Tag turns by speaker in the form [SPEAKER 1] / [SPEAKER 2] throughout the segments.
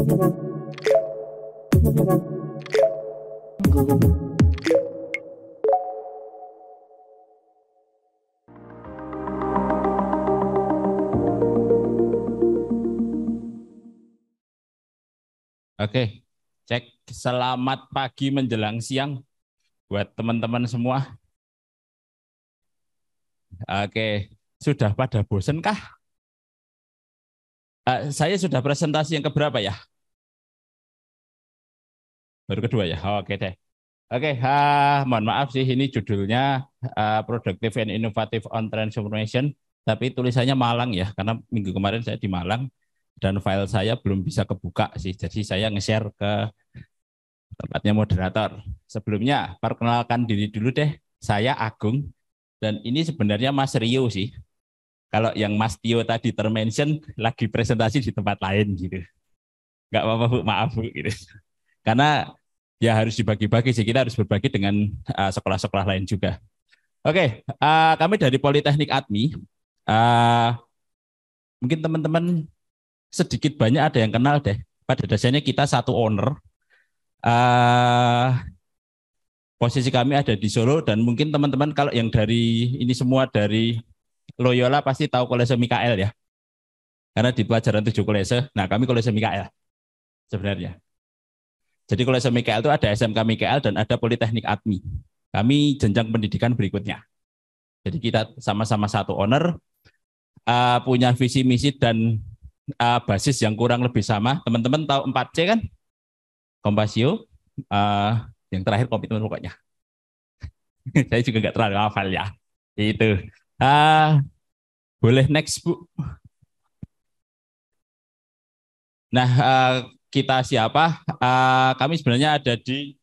[SPEAKER 1] Oke, cek selamat pagi menjelang siang buat teman-teman semua. Oke, sudah pada bosen kah? Saya sudah presentasi yang keberapa ya? Baru kedua ya? Oke deh. Oke, mohon maaf sih ini judulnya Productive and Innovative on Transformation, tapi tulisannya Malang ya, karena minggu kemarin saya di Malang dan file saya belum bisa kebuka sih, jadi saya nge-share ke tempatnya moderator. Sebelumnya, perkenalkan diri dulu deh, saya Agung, dan ini sebenarnya Mas Rio sih. Kalau yang Mas Tio tadi termention, lagi presentasi di tempat lain gitu. Nggak apa-apa Bu, maaf Bu. Gitu. Karena ya harus dibagi-bagi sih, kita harus berbagi dengan sekolah-sekolah lain juga. Oke, kami dari Politeknik ATMI, mungkin teman-teman sedikit banyak ada yang kenal deh. Pada dasarnya kita satu owner. Posisi kami ada di Solo dan mungkin teman-teman kalau yang dari ini semua dari Loyola pasti tahu Kolese Mikael ya. Karena di pelajaran 7 Kolese, nah kami Kolese Mikael sebenarnya. Jadi Kolese Mikael itu ada SMK Mikael dan ada Politeknik ATMI. Kami jenjang pendidikan berikutnya. Jadi kita sama-sama satu owner, punya visi misi dan basis yang kurang lebih sama. Teman-teman tahu 4C kan? Kompasio, yang terakhir komitmen pokoknya. Saya juga nggak terlalu hafal ya. Itu. Boleh next Bu. Nah, kita siapa? Kami sebenarnya ada di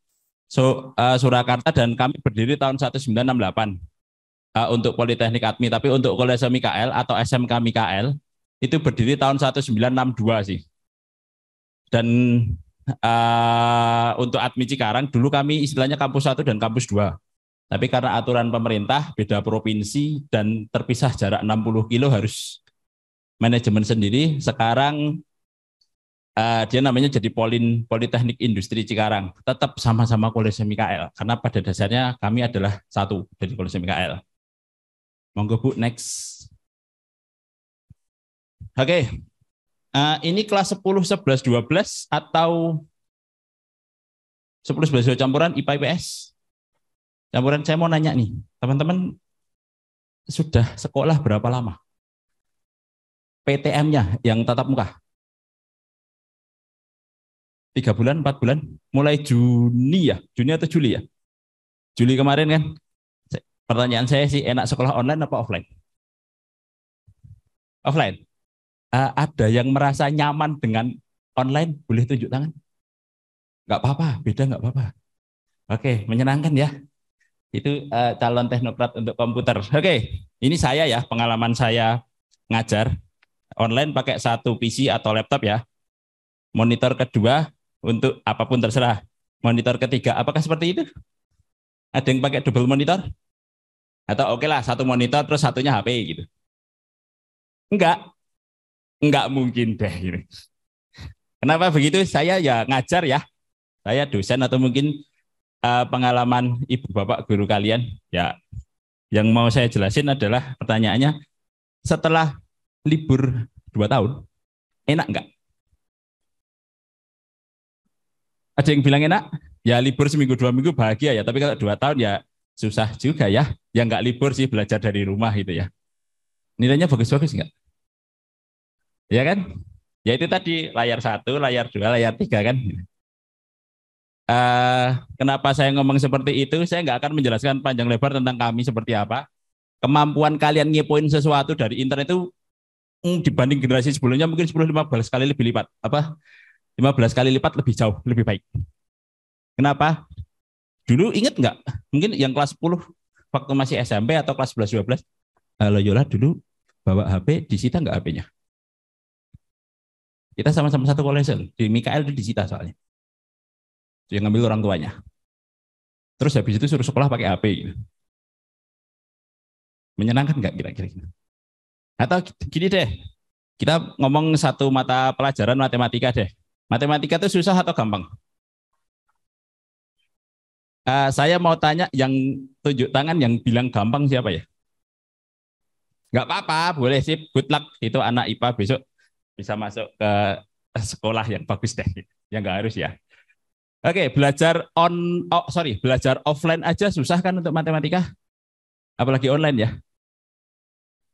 [SPEAKER 1] Surakarta dan kami berdiri tahun 1968 untuk Politeknik ATMI. Tapi untuk Kolese Mikael atau SMK Mikael itu berdiri tahun 1962 sih. Dan untuk ATMI Cikarang dulu kami istilahnya kampus 1 dan kampus 2. Tapi karena aturan pemerintah beda provinsi dan terpisah jarak 60 kilo harus manajemen sendiri. Sekarang dia namanya jadi Politeknik Industri Cikarang. Tetap sama-sama Kolese Mikael karena pada dasarnya kami adalah satu dari Kolese Mikael. Monggo Bu, next. Oke. Ini kelas 10, 11, 12 atau 10, 11 campuran IPA IPS? Campuran, saya mau nanya nih, teman-teman sudah sekolah berapa lama? PTM-nya yang tatap muka? 3 bulan, 4 bulan? Mulai Juni ya? Juni atau Juli ya? Juli kemarin kan? Pertanyaan saya sih, enak sekolah online apa offline? Offline. Ada yang merasa nyaman dengan online? Boleh tunjuk tangan? Nggak apa-apa, beda nggak apa-apa. Oke, menyenangkan ya. Itu calon teknokrat untuk komputer. Oke, ini saya ya, pengalaman saya ngajar online pakai satu PC atau laptop ya. Monitor kedua untuk apapun terserah. Monitor ketiga, apakah seperti itu? Ada yang pakai double monitor? Atau oke lah, satu monitor terus satunya HP gitu? Enggak mungkin deh. Gitu. Kenapa begitu? Saya ya ngajar ya. Saya dosen atau mungkin pengalaman ibu bapak guru kalian ya. Yang mau saya jelasin adalah pertanyaannya, setelah libur 2 tahun, enak enggak? Ada yang bilang enak? Ya libur seminggu 2 minggu bahagia ya, tapi kalau 2 tahun ya susah juga ya. Ya enggak libur sih, belajar dari rumah gitu ya. Nilainya bagus-bagus enggak? Ya kan? Ya itu tadi layar 1, layar 2, layar 3 kan. Kenapa saya ngomong seperti itu? Saya nggak akan menjelaskan panjang lebar tentang kami seperti apa. Kemampuan kalian ngepoin sesuatu dari internet itu dibanding generasi sebelumnya mungkin 10-15 kali lebih lipat. 15 kali lipat lebih jauh, lebih baik. Kenapa? Dulu inget nggak? Mungkin yang kelas 10 waktu masih SMP atau kelas 11-12, Loyola dulu bawa HP, disita nggak HP-nya? Kita sama-sama satu kolese. Di Mikael itu disita soalnya. Yang ngambil orang tuanya. Terus habis itu suruh sekolah pakai HP. Gitu. Menyenangkan nggak kira-kira? Atau gini deh, kita ngomong satu mata pelajaran matematika deh. Matematika itu susah atau gampang? Saya mau tanya yang tunjuk tangan yang bilang gampang siapa ya? Nggak apa-apa, boleh sih. Good luck. Itu anak IPA besok bisa masuk ke sekolah yang bagus deh. Yang nggak harus ya. Oke, belajar offline aja susah kan untuk matematika, apalagi online ya.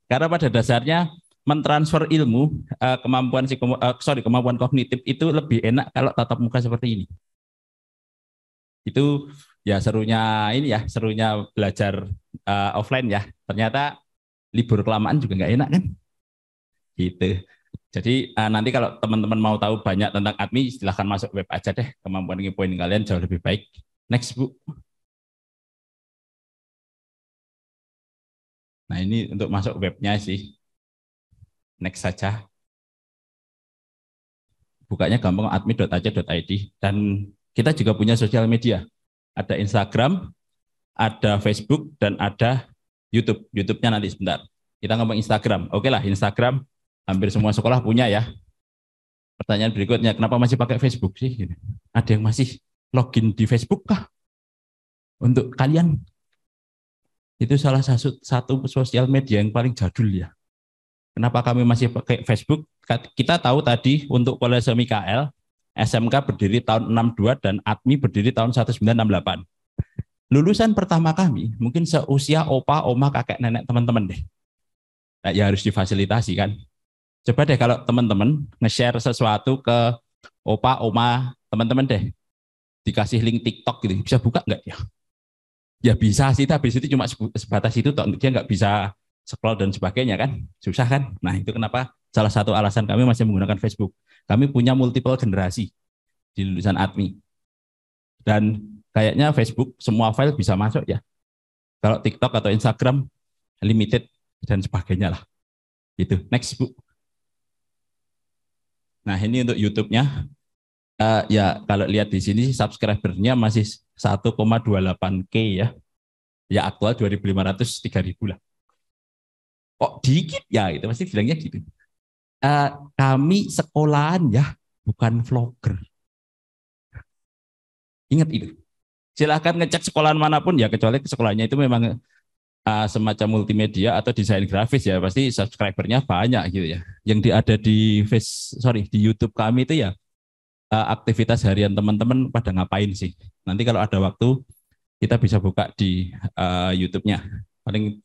[SPEAKER 1] Karena pada dasarnya mentransfer ilmu, kemampuan kognitif itu lebih enak kalau tatap muka seperti ini. Itu ya serunya belajar offline ya. Ternyata libur kelamaan juga nggak enak kan, gitu. Jadi nanti kalau teman-teman mau tahu banyak tentang admin, silahkan masuk web aja deh. Kemampuan ngepoin kalian jauh lebih baik. Next, Bu. Nah, ini untuk masuk webnya sih. Next saja. Bukanya gampang, admin.ac.id. Dan kita juga punya sosial media. Ada Instagram, ada Facebook, dan ada YouTube. YouTube-nya nanti sebentar. Kita ngomong Instagram. Oke lah, Instagram hampir semua sekolah punya ya. Pertanyaan berikutnya, kenapa masih pakai Facebook sih? Ada yang masih login di Facebook kah? Untuk kalian, itu salah satu sosial media yang paling jadul ya. Kenapa kami masih pakai Facebook? Kita tahu tadi untuk Kolese Mikael, SMK berdiri tahun 62 dan ATMI berdiri tahun 1968. Lulusan pertama kami mungkin seusia opa, oma, kakek, nenek teman-teman deh. Nah, ya harus difasilitasi kan. Coba deh kalau teman-teman nge-share sesuatu ke opa, oma, teman-teman deh. Dikasih link TikTok gitu, bisa buka nggak ya? Ya bisa sih, tapi itu cuma sebatas itu, dia nggak bisa scroll dan sebagainya kan, susah kan. Nah itu kenapa salah satu alasan kami masih menggunakan Facebook. Kami punya multiple generasi di lulusan ATMI. Dan kayaknya Facebook semua file bisa masuk ya. Kalau TikTok atau Instagram limited dan sebagainya lah. Itu. Next, Bu. Nah ini untuk YouTube-nya. Ya kalau lihat di sini subscribernya masih 1,28K ya. Ya aktual 2.500, 3.000 lah. Kok dikit ya, itu pasti bilangnya gitu. Kami sekolahan ya, bukan vlogger. Ingat itu. Silahkan ngecek sekolahan manapun ya, kecuali sekolahnya itu memang semacam multimedia atau desain grafis ya, pasti subscribernya banyak gitu ya. Yang ada di YouTube kami itu ya aktivitas harian teman-teman pada ngapain sih. Nanti kalau ada waktu kita bisa buka di YouTube-nya. Paling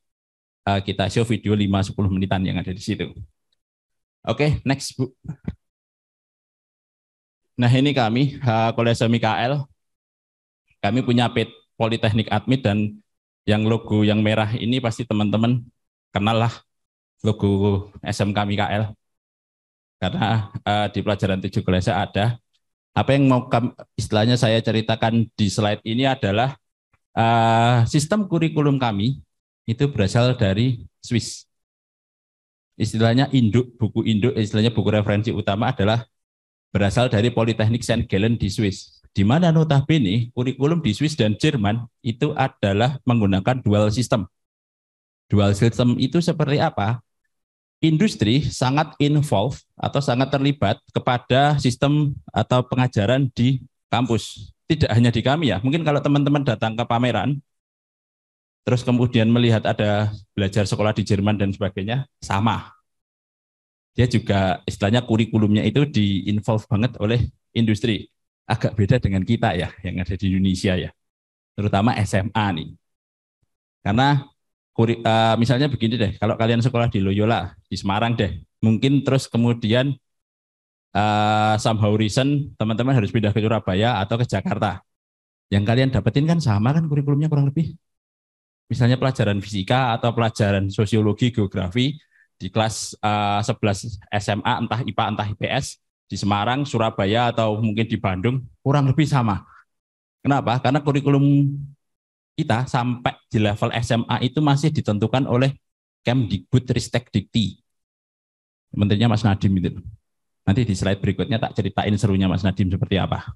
[SPEAKER 1] kita show video 5-10 menitan yang ada di situ. Oke, next, Bu. Nah ini kami, Kolese Mikael. Kami punya Politeknik Admit dan yang logo yang merah ini pasti teman-teman kenal lah, logo SMK Mikael. Karena di pelajaran 7 Kolese ada. Apa yang mau istilahnya saya ceritakan di slide ini adalah sistem kurikulum kami itu berasal dari Swiss. Istilahnya istilahnya buku referensi utama adalah berasal dari Politeknik St. Gallen di Swiss. Di mana notabene kurikulum di Swiss dan Jerman itu adalah menggunakan dual system. Dual system itu seperti apa? Industri sangat involved atau sangat terlibat kepada sistem atau pengajaran di kampus. Tidak hanya di kami ya, mungkin kalau teman-teman datang ke pameran, terus kemudian melihat ada belajar sekolah di Jerman dan sebagainya, sama. Dia juga istilahnya kurikulumnya itu di-involve banget oleh industri. Agak beda dengan kita ya, yang ada di Indonesia ya. Terutama SMA nih. Karena misalnya begini deh, kalau kalian sekolah di Loyola, di Semarang deh, mungkin terus kemudian somehow reason teman-teman harus pindah ke Surabaya atau ke Jakarta. Yang kalian dapetin kan sama kan kurikulumnya kurang lebih. Misalnya pelajaran fisika atau pelajaran sosiologi, geografi di kelas 11 SMA, entah IPA, entah IPS, di Semarang, Surabaya, atau mungkin di Bandung, kurang lebih sama. Kenapa? Karena kurikulum kita sampai di level SMA itu masih ditentukan oleh Kemdikbud Ristek Dikti. Menterinya Mas Nadiem itu. Nanti di slide berikutnya tak ceritain serunya Mas Nadiem seperti apa.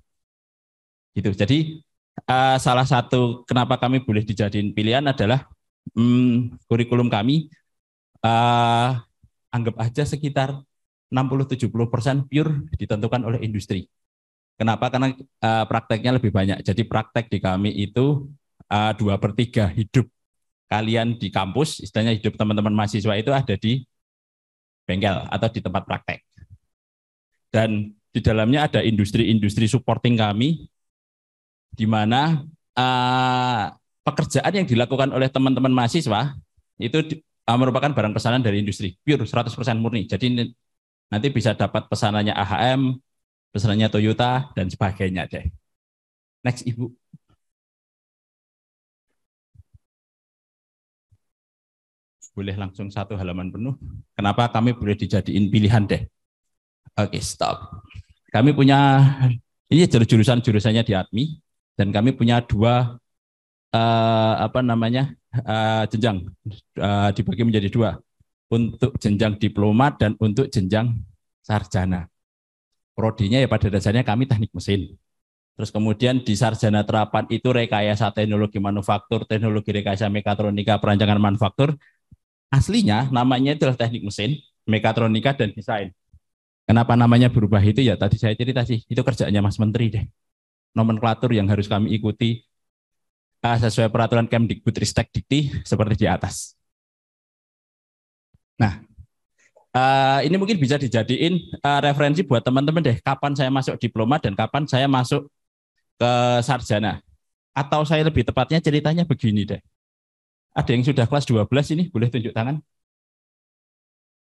[SPEAKER 1] Gitu. Jadi salah satu kenapa kami boleh dijadiin pilihan adalah kurikulum kami anggap aja sekitar 60-70% pure ditentukan oleh industri. Kenapa? Karena prakteknya lebih banyak. Jadi praktek di kami itu 2/3 hidup kalian di kampus, istilahnya hidup teman-teman mahasiswa itu ada di bengkel atau di tempat praktek. Dan di dalamnya ada industri-industri supporting kami, di mana pekerjaan yang dilakukan oleh teman-teman mahasiswa itu merupakan barang pesanan dari industri, pure 100% murni. Jadi nanti bisa dapat pesanannya AHM, pesanannya Toyota, dan sebagainya deh. Next, Ibu. Boleh langsung satu halaman penuh. Kenapa kami boleh dijadiin pilihan deh? Oke, stop. Kami punya, ini jurusan-jurusannya di ADMI, dan kami punya dua jenjang, dibagi menjadi dua, untuk jenjang diplomat dan untuk jenjang sarjana. Prodinya ya pada dasarnya kami teknik mesin. Terus kemudian di sarjana terapan itu rekayasa teknologi manufaktur, teknologi rekayasa mekatronika, perancangan manufaktur. Aslinya namanya adalah teknik mesin, mekatronika, dan desain. Kenapa namanya berubah itu ya tadi saya cerita sih, itu kerjaannya Mas Menteri deh. Nomenklatur yang harus kami ikuti sesuai peraturan Kemdikbudristek Dikti seperti di atas. Nah, ini mungkin bisa dijadiin referensi buat teman-teman deh, kapan saya masuk diploma dan kapan saya masuk ke sarjana. Atau saya lebih tepatnya ceritanya begini deh. Ada yang sudah kelas 12 ini, boleh tunjuk tangan?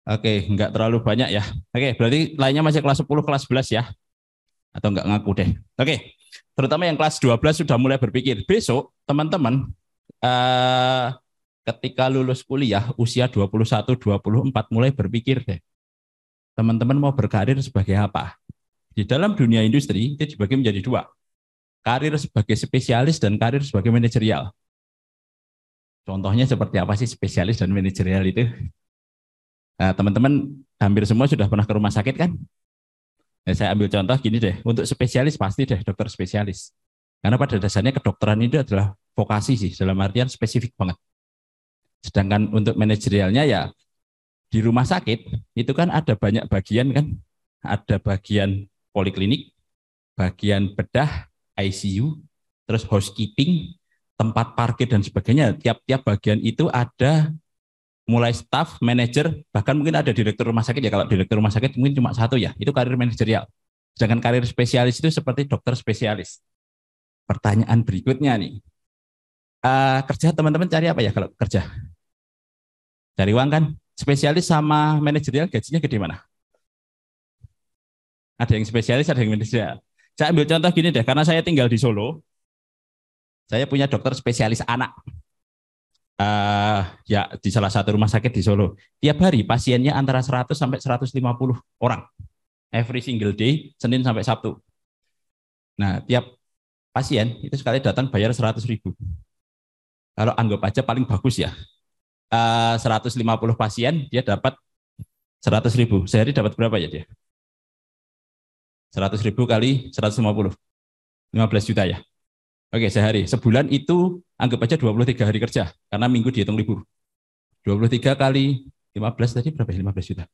[SPEAKER 1] Oke, enggak terlalu banyak ya. Oke, berarti lainnya masih kelas 10, kelas 11 ya. Atau enggak ngaku deh. Oke, terutama yang kelas 12 sudah mulai berpikir. Besok, teman-teman, ketika lulus kuliah, usia 21, 24, mulai berpikir deh. Teman-teman mau berkarir sebagai apa? Di dalam dunia industri, itu dibagi menjadi dua. Karir sebagai spesialis dan karir sebagai manajerial. Contohnya seperti apa sih spesialis dan manajerial itu? Nah, teman-teman hampir semua sudah pernah ke rumah sakit kan? Nah, saya ambil contoh gini deh, untuk spesialis pasti deh dokter spesialis. Karena pada dasarnya kedokteran itu adalah vokasi sih, dalam artian spesifik banget. Sedangkan untuk manajerialnya ya di rumah sakit itu kan ada banyak bagian kan, ada bagian poliklinik, bagian bedah, ICU, terus housekeeping, tempat parkir dan sebagainya. Tiap-tiap bagian itu ada mulai staff, manajer, bahkan mungkin ada direktur rumah sakit ya. Kalau direktur rumah sakit mungkin cuma satu ya, itu karir manajerial. Sedangkan karir spesialis itu seperti dokter spesialis. Pertanyaan berikutnya nih, kerja teman-teman cari apa ya kalau kerja? Cari uang kan? Spesialis sama manajerial gajinya gede mana? Ada yang spesialis, ada yang manajerial. Saya ambil contoh gini deh, karena saya tinggal di Solo, saya punya dokter spesialis anak. Ya di salah satu rumah sakit di Solo. Tiap hari pasiennya antara 100 sampai 150 orang. Every single day, Senin sampai Sabtu. Nah, tiap pasien itu sekali datang bayar 100.000. Kalau anggap aja paling bagus ya, 150 pasien dia dapat 100.000. Sehari dapat berapa ya dia? 100.000 kali 150. 15 juta ya. Oke, sehari. Sebulan itu anggap aja 23 hari kerja, karena minggu dihitung libur. 23 kali 15 tadi berapa ya? 15 juta.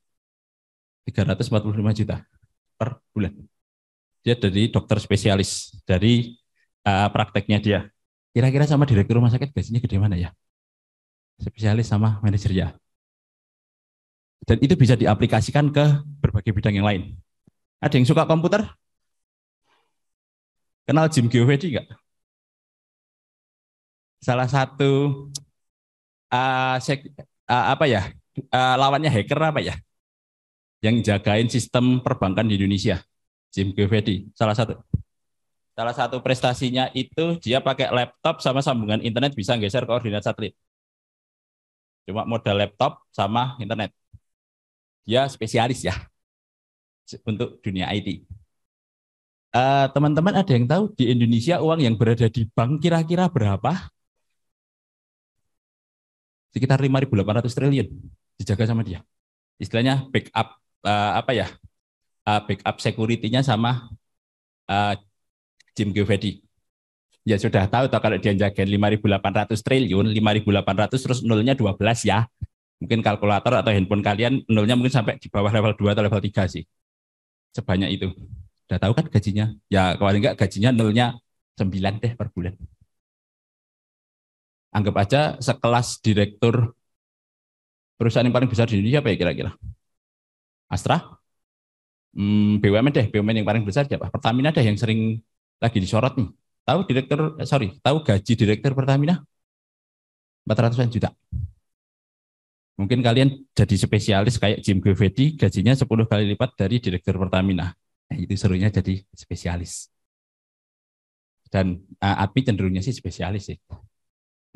[SPEAKER 1] 345 juta per bulan. Dia dari dokter spesialis, dari prakteknya dia. Kira-kira sama direktur rumah sakit gajinya gede mana ya? Spesialis sama manajerial. Dan itu bisa diaplikasikan ke berbagai bidang yang lain. Ada yang suka komputer? Kenal Jim Geovedi nggak? Salah satu lawannya hacker apa ya? Yang jagain sistem perbankan di Indonesia, Jim Geovedi. Salah satu prestasinya itu dia pakai laptop sama sambungan internet bisa geser koordinat satelit. Cuma modal laptop sama internet. Dia spesialis ya untuk dunia IT. Teman-teman ada yang tahu di Indonesia uang yang berada di bank kira-kira berapa? Sekitar 5.800 triliun dijaga sama dia. Istilahnya backup backup security-nya sama Jim Geovedi. Ya sudah tahu toh kalau dia jagain 5.800 triliun, 5.800 terus nolnya 12 ya. Mungkin kalkulator atau handphone kalian nolnya mungkin sampai di bawah level 2 atau level 3 sih. Sebanyak itu. Udah tahu kan gajinya? Ya kalau enggak gajinya nolnya 9 deh per bulan. Anggap aja sekelas direktur perusahaan yang paling besar di Indonesia apa ya kira-kira? Astra? BUMN deh, BUMN yang paling besar siapa? Pertamina deh yang sering lagi disorot nih. Tahu tahu gaji direktur Pertamina? 400-an juta. Mungkin kalian jadi spesialis kayak Jim Govedi, gajinya 10 kali lipat dari direktur Pertamina. Nah, itu serunya jadi spesialis. Dan API cenderungnya sih spesialis sih.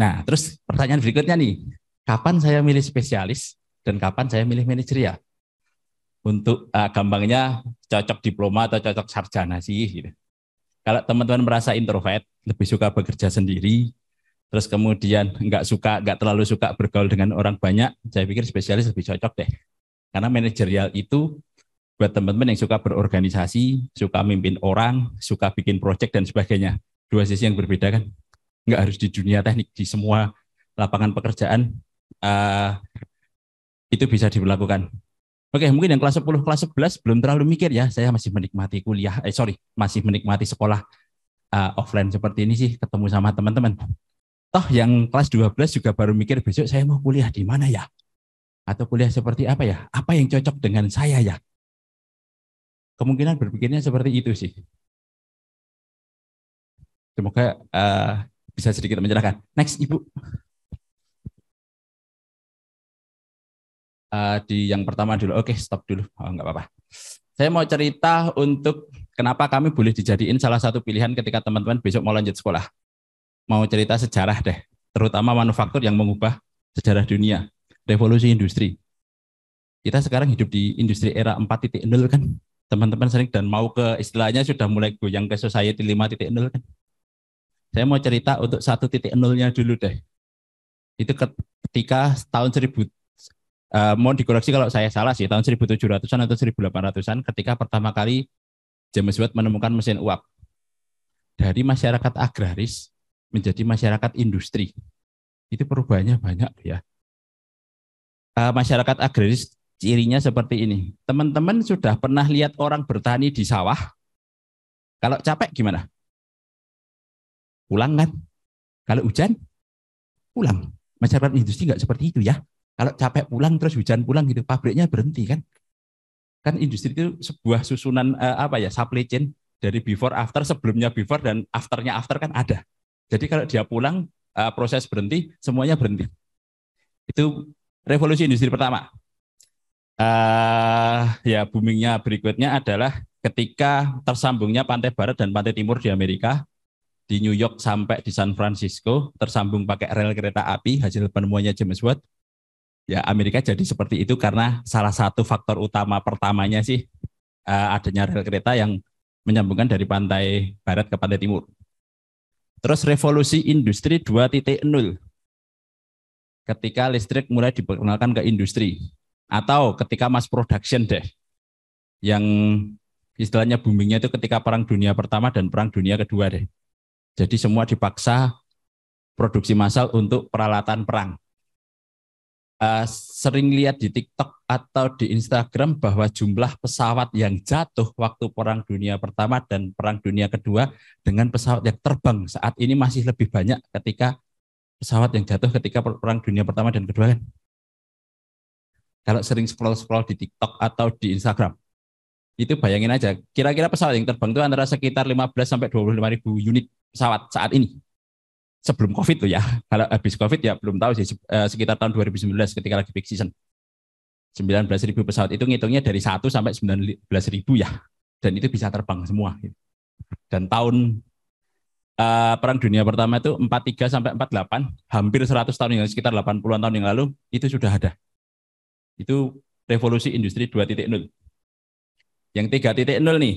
[SPEAKER 1] Nah, terus pertanyaan berikutnya nih, kapan saya milih spesialis dan kapan saya milih manajerial? Untuk gampangnya cocok diploma atau cocok sarjana sih gitu. Kalau teman-teman merasa introvert, lebih suka bekerja sendiri, terus kemudian nggak terlalu suka bergaul dengan orang banyak, saya pikir spesialis lebih cocok deh. Karena manajerial itu buat teman-teman yang suka berorganisasi, suka mimpin orang, suka bikin project dan sebagainya. Dua sisi yang berbeda kan. Nggak harus di dunia teknik, di semua lapangan pekerjaan uh, itu bisa dilakukan. Oke, mungkin yang kelas 10, kelas 11 belum terlalu mikir ya. Saya masih menikmati masih menikmati sekolah offline seperti ini sih, ketemu sama teman-teman. Toh yang kelas 12 juga baru mikir besok saya mau kuliah di mana ya? Atau kuliah seperti apa ya? Apa yang cocok dengan saya ya? Kemungkinan berpikirnya seperti itu sih. Semoga bisa sedikit mencerahkan. Next, Ibu. Di yang pertama dulu. Oke, stop dulu. Oh, enggak apa-apa. Saya mau cerita untuk kenapa kami boleh dijadiin salah satu pilihan ketika teman-teman besok mau lanjut sekolah. Mau cerita sejarah deh, terutama manufaktur yang mengubah sejarah dunia, revolusi industri. Kita sekarang hidup di industri era 4.0 kan, teman-teman sering dan mau ke istilahnya sudah mulai goyang ke society 5.0 kan. Saya mau cerita untuk 1.0-nya dulu deh. Itu ketika tahun 1000, mau dikoreksi kalau saya salah sih, tahun 1700-an atau 1800-an ketika pertama kali James Watt menemukan mesin uap. Dari masyarakat agraris menjadi masyarakat industri. Itu perubahannya banyak ya. Masyarakat agraris cirinya seperti ini. Teman-teman sudah pernah lihat orang bertani di sawah? Kalau capek gimana? Pulang kan? Kalau hujan? Pulang. Masyarakat industri nggak seperti itu ya. Kalau capek pulang terus hujan pulang gitu, pabriknya berhenti kan? Kan industri itu sebuah susunan supply chain dari before after, sebelumnya before dan afternya after kan ada. Jadi kalau dia pulang proses berhenti, semuanya berhenti. Itu revolusi industri pertama. Ya boomingnya berikutnya adalah ketika tersambungnya pantai barat dan pantai timur di Amerika, di New York sampai di San Francisco, tersambung pakai rel kereta api, hasil penemuannya James Watt. Ya Amerika jadi seperti itu karena salah satu faktor utama pertamanya sih adanya rel kereta yang menyambungkan dari pantai barat ke pantai timur. Terus revolusi industri 2.0 ketika listrik mulai diperkenalkan ke industri atau ketika mass production deh yang istilahnya boomingnya itu ketika Perang Dunia Pertama dan Perang Dunia Kedua deh. Jadi semua dipaksa produksi massal untuk peralatan perang. Sering lihat di TikTok atau di Instagram bahwa jumlah pesawat yang jatuh waktu Perang Dunia Pertama dan Perang Dunia Kedua dengan pesawat yang terbang saat ini masih lebih banyak ketika pesawat yang jatuh ketika Perang Dunia Pertama dan Kedua kan. Kalau sering scroll-scroll di TikTok atau di Instagram, itu bayangin aja, kira-kira pesawat yang terbang itu antara sekitar 15 sampai 25 ribu unit pesawat saat ini. Sebelum COVID tuh ya, kalau habis COVID ya belum tahu sih, sekitar tahun 2019 ketika lagi peak season. 19 ribu pesawat itu ngitungnya dari 1 sampai 19 ribu ya, dan itu bisa terbang semua. Dan tahun Perang Dunia Pertama itu 43 sampai 48, hampir 100 tahun yang lalu, sekitar 80-an tahun yang lalu, itu sudah ada. Itu revolusi industri 2.0. Yang 3.0 nih,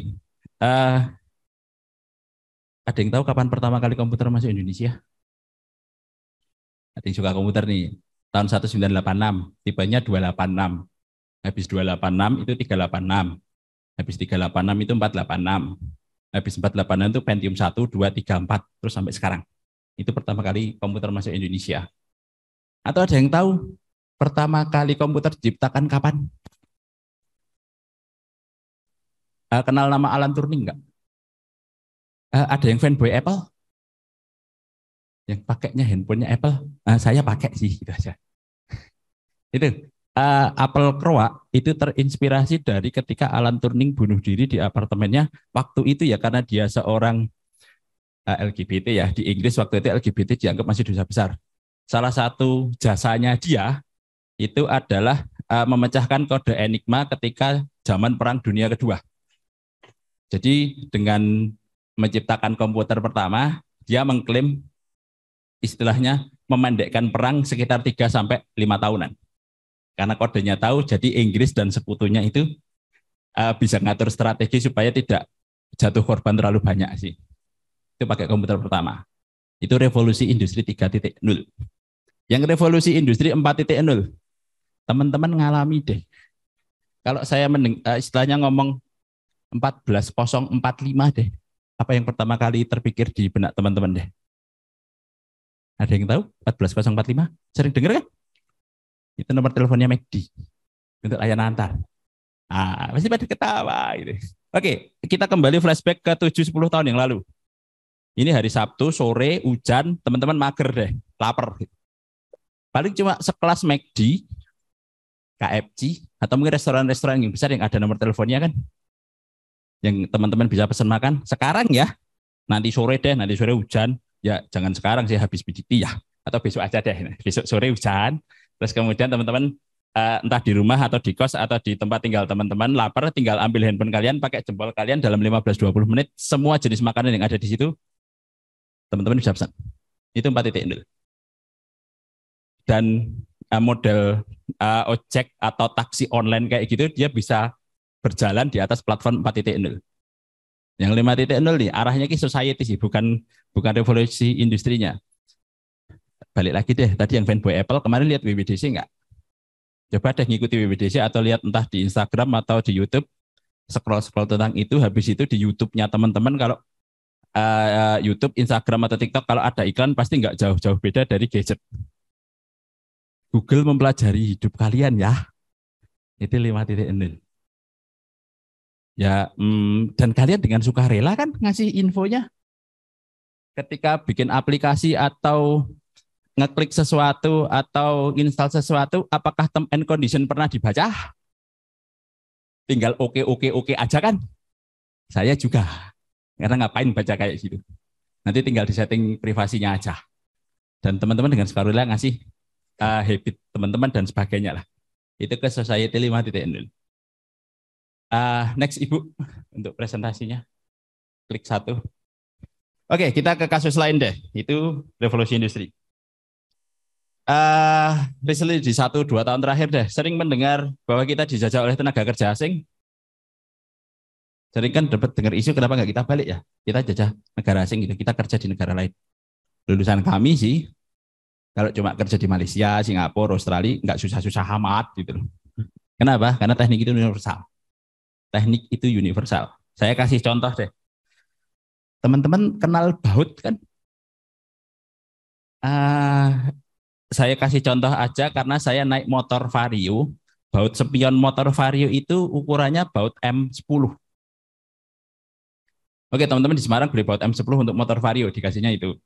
[SPEAKER 1] ada yang tahu kapan pertama kali komputer masuk Indonesia? Ada yang suka komputer nih, tahun 1986, tipenya 286. Habis 286 itu 386. Habis 386 itu 486. Habis 486 itu Pentium 1, 2, 3, 4, terus sampai sekarang. Itu pertama kali komputer masuk Indonesia. Atau ada yang tahu pertama kali komputer diciptakan kapan? Kenal nama Alan Turing nggak? Ada yang fanboy Apple? Yang pakainya handphonenya Apple? Saya pakai sih, gitu aja. Itu apel keroak itu terinspirasi dari ketika Alan Turing bunuh diri di apartemennya waktu itu ya, karena dia seorang LGBT ya, di Inggris waktu itu LGBT dianggap masih dosa besar. Salah satu jasanya dia itu adalah memecahkan kode Enigma ketika zaman Perang Dunia Kedua. Jadi dengan menciptakan komputer pertama, dia mengklaim istilahnya memendekkan perang sekitar 3 sampai 5 tahunan. Karena kodenya tahu, jadi Inggris dan sekutunya itu bisa ngatur strategi supaya tidak jatuh korban terlalu banyak sih. Itu pakai komputer pertama. Itu revolusi industri 3.0. Yang revolusi industri 4.0, teman-teman ngalami deh. Kalau saya istilahnya ngomong 14045 deh. Apa yang pertama kali terpikir di benak teman-teman deh? Ada yang tahu? 14045? Sering dengar kan? Itu nomor teleponnya McD untuk layanan antar. Pasti pada ketawa gitu. Oke, kita kembali flashback ke 7-10 tahun yang lalu. Ini hari Sabtu, sore, hujan, teman-teman mager deh, lapar. Paling cuma sekelas McD, KFC, atau mungkin restoran-restoran yang besar yang ada nomor teleponnya kan. Yang teman-teman bisa pesan makan. Sekarang ya, nanti sore hujan. Ya jangan sekarang sih, habis PDT ya. Atau besok aja deh, besok sore hujan. Terus kemudian teman-teman entah di rumah atau di kos atau di tempat tinggal teman-teman lapar, tinggal ambil handphone kalian, pakai jempol kalian dalam 15-20 menit, semua jenis makanan yang ada di situ, teman-teman bisa pesan. Itu 4.0. Dan model ojek atau taksi online kayak gitu, dia bisa berjalan di atas platform 4.0. Yang 5.0 nih, arahnya ke society sih, bukan revolusi industrinya. Balik lagi deh, tadi yang fanboy Apple, kemarin lihat WWDC nggak? Coba deh ngikuti WWDC atau lihat entah di Instagram atau di YouTube, scroll tentang itu, habis itu di YouTube-nya teman-teman, kalau YouTube, Instagram, atau TikTok, kalau ada iklan pasti nggak jauh-jauh beda dari gadget. Google mempelajari hidup kalian ya, itu 5.0. Ya, dan kalian dengan sukarela kan ngasih infonya. Ketika bikin aplikasi atau ngeklik sesuatu atau install sesuatu, apakah term and condition pernah dibaca? Tinggal oke aja kan? Saya juga. Karena ngapain baca kayak gitu? Nanti tinggal di setting privasinya aja. Dan teman-teman dengan sukarela ngasih habit teman-teman dan sebagainya lah. Itu ke Society 5.0. Next Ibu untuk presentasinya. Klik 1. Oke, kita ke kasus lain deh. Itu revolusi industri. Recently di 1-2 tahun terakhir deh, sering mendengar bahwa kita dijajah oleh tenaga kerja asing. Sering kan dapat dengar isu, kenapa nggak kita balik ya? Kita jajah negara asing gitu, kita kerja di negara lain. Lulusan kami sih, kalau cuma kerja di Malaysia, Singapura, Australia, nggak susah-susah amat gitu loh. Kenapa? Karena teknik itu universal. Teknik itu universal. Saya kasih contoh deh. Teman-teman kenal baut kan? Saya kasih contoh aja karena saya naik motor Vario. Baut spion motor Vario itu ukurannya baut M10. Oke, teman-teman di Semarang beli baut M10 untuk motor Vario, dikasihnya itu.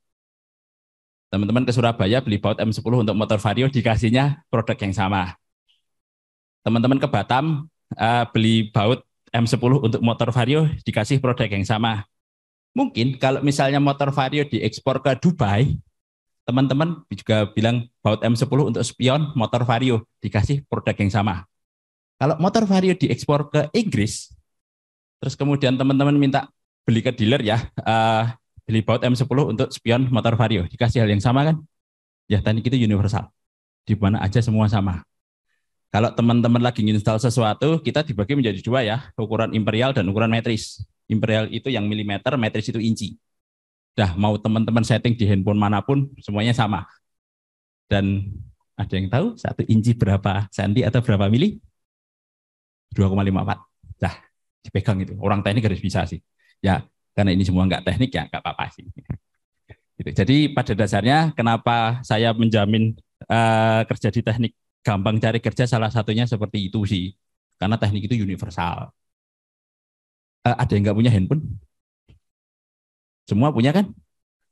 [SPEAKER 1] Teman-teman ke Surabaya beli baut M10 untuk motor Vario, dikasihnya produk yang sama. Teman-teman ke Batam beli baut M10 untuk motor Vario, dikasih produk yang sama. Mungkin kalau misalnya motor Vario diekspor ke Dubai, teman-teman juga bilang baut M10 untuk spion motor Vario, dikasih produk yang sama. Kalau motor Vario diekspor ke Inggris, terus kemudian teman-teman minta beli ke dealer ya, beli baut M10 untuk spion motor Vario, dikasih hal yang sama kan? Ya, teknik itu universal. Di mana aja semua sama. Kalau teman-teman lagi install sesuatu, kita dibagi menjadi 2 ya, ukuran imperial dan ukuran metris. Imperial itu yang milimeter, metris itu inci. Dah mau teman-teman setting di handphone manapun, semuanya sama. Dan ada yang tahu 1 inci berapa senti atau berapa mili? 2,54. Dah, dipegang itu. Orang teknik harus bisa sih. Ya, karena ini semua nggak teknik ya nggak apa-apa sih. Gitu. Jadi pada dasarnya kenapa saya menjamin kerja di teknik gampang cari kerja, salah satunya seperti itu sih. Karena teknik itu universal. Ada yang nggak punya handphone? Semua punya kan?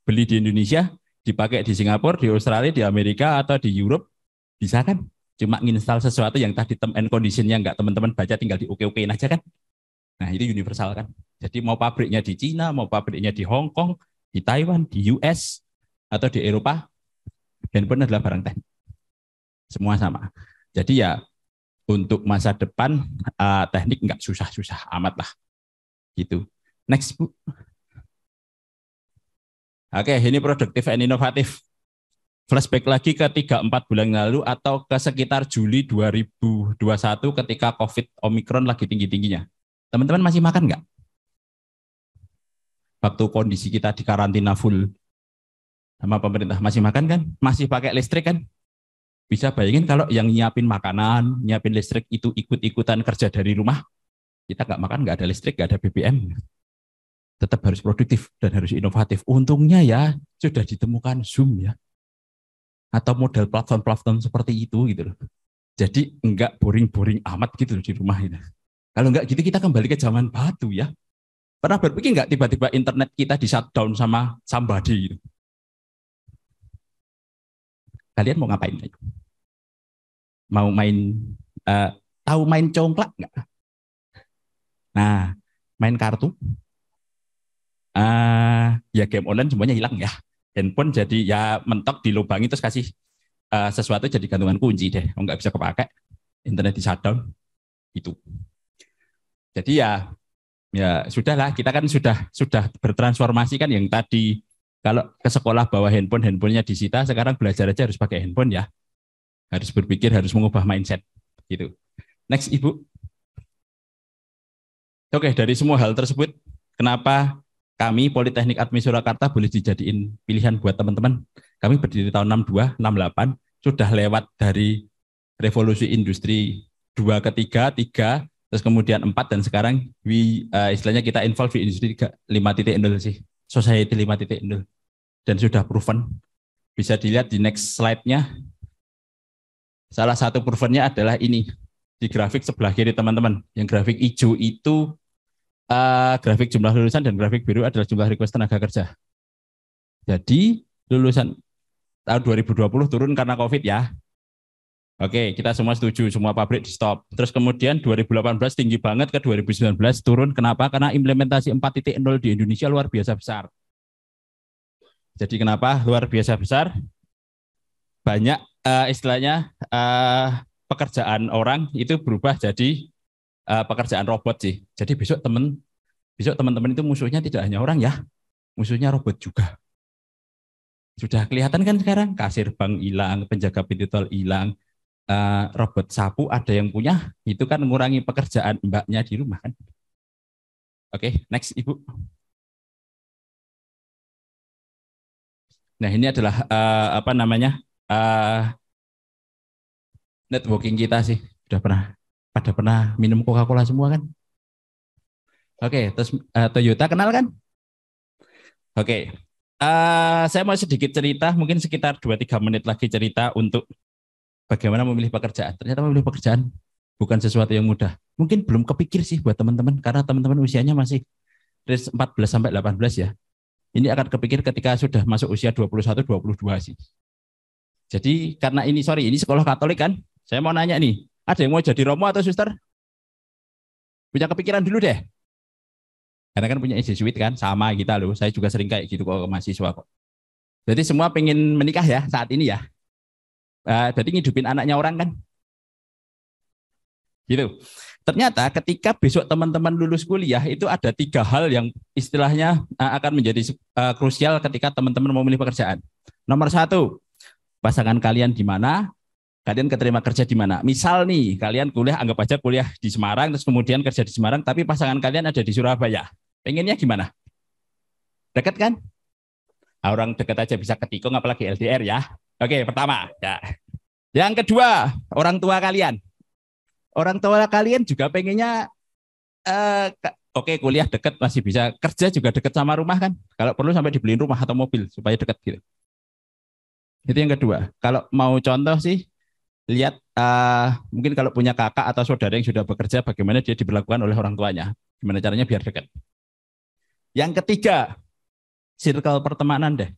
[SPEAKER 1] Beli di Indonesia, dipakai di Singapura, di Australia, di Amerika, atau di Europe, bisa kan? Cuma nginstal sesuatu yang tadi term and condition-nya nggak teman-teman baca, tinggal di oke-okein aja kan? Nah, itu universal kan? Jadi mau pabriknya di Cina, mau pabriknya di Hong Kong, di Taiwan, di US, atau di Eropa, handphone adalah barang teknik. Semua sama. Jadi ya untuk masa depan teknik nggak susah-susah amat lah. Gitu. Next, Bu. Oke, ini produktif and inovatif. Flashback lagi ke 3-4 bulan lalu atau ke sekitar Juli 2021 ketika COVID Omicron lagi tinggi-tingginya. Teman-teman masih makan nggak? Waktu kondisi kita di karantina full sama pemerintah, masih makan kan? Masih pakai listrik kan? Bisa bayangin kalau yang nyiapin makanan, nyiapin listrik itu ikut-ikutan kerja dari rumah, kita nggak makan, nggak ada listrik, nggak ada BBM. Tetap harus produktif dan harus inovatif. Untungnya ya sudah ditemukan Zoom ya, atau model platform-platform seperti itu gitu loh. Jadi enggak boring-boring amat gitu loh di rumah ini. Kalau enggak gitu kita kembali ke zaman batu ya. Pernah berpikir enggak tiba-tiba internet kita di shutdown sama somebody gitu? Kalian mau ngapain? Mau main, tahu main congklak enggak? Nah, main kartu, ya game online semuanya hilang ya. Handphone jadi ya mentok dilubangi terus kasih sesuatu jadi gantungan kunci deh, nggak bisa kepakai, internet di shutdown itu. Jadi ya sudahlah, kita kan sudah bertransformasi kan, yang tadi kalau ke sekolah bawa handphonenya disita, sekarang belajar aja harus pakai handphone ya, harus berpikir, harus mengubah mindset gitu. Next, Ibu. Oke, dari semua hal tersebut, kenapa kami Politeknik Admi Surakarta boleh dijadiin pilihan buat teman-teman? Kami berdiri tahun 62, 68, sudah lewat dari revolusi industri 2 ke 3, terus kemudian 4, dan sekarang istilahnya kita involve di industri 5.0 sih, society 5.0, dan sudah proven. Bisa dilihat di next slide-nya. Salah satu provennya adalah ini, di grafik sebelah kiri teman-teman. Yang grafik hijau itu grafik jumlah lulusan, dan grafik biru adalah jumlah request tenaga kerja. Jadi lulusan tahun 2020 turun karena COVID ya. Oke, kita semua setuju, semua pabrik di stop. Terus kemudian 2018 tinggi banget, ke 2019 turun. Kenapa? Karena implementasi 4.0 di Indonesia luar biasa besar. Jadi kenapa luar biasa besar? Banyak istilahnya pekerjaan orang itu berubah jadi pekerjaan robot sih. Jadi besok teman-teman itu musuhnya tidak hanya orang ya, musuhnya robot juga. Sudah kelihatan kan sekarang, kasir bank hilang, penjaga pintu tol hilang, robot sapu ada yang punya, itu kan mengurangi pekerjaan mbaknya di rumah kan. Oke, next Ibu. Nah ini adalah apa namanya networking kita sih. Sudah pernah minum Coca-Cola semua kan? Oke, terus Toyota kenal kan? Oke, saya mau sedikit cerita, mungkin sekitar 2-3 menit lagi cerita untuk bagaimana memilih pekerjaan. Ternyata memilih pekerjaan bukan sesuatu yang mudah. Mungkin belum kepikir sih buat teman-teman, karena teman-teman usianya masih 14-18 ya. Ini akan kepikir ketika sudah masuk usia 21-22 sih. Jadi karena ini, ini sekolah Katolik kan, saya mau nanya nih, ada yang mau jadi romo atau suster? Punya kepikiran dulu deh. Karena kan punya Jesuit kan, sama kita loh. Saya juga sering kayak gitu kok ke mahasiswa kok. Jadi semua pengen menikah ya saat ini ya. Berarti ngidupin anaknya orang kan. Gitu. Ternyata ketika besok teman-teman lulus kuliah, itu ada 3 hal yang istilahnya akan menjadi krusial ketika teman-teman mau memilih pekerjaan. Nomor 1, pasangan kalian di mana? Kalian keterima kerja di mana? Misal nih, kalian kuliah, anggap aja kuliah di Semarang, terus kemudian kerja di Semarang, tapi pasangan kalian ada di Surabaya. Pengennya gimana? Dekat kan? Orang dekat aja bisa ketikung, apalagi LDR ya. Oke, pertama. Ya. Yang kedua, orang tua kalian. Orang tua kalian juga pengennya, oke, kuliah dekat masih bisa, kerja juga dekat sama rumah kan? Kalau perlu sampai dibeliin rumah atau mobil supaya dekat gitu. Itu yang kedua. Kalau mau contoh sih, lihat mungkin kalau punya kakak atau saudara yang sudah bekerja, bagaimana dia diperlakukan oleh orang tuanya. Gimana caranya biar dekat. Yang ketiga, circle pertemanan deh.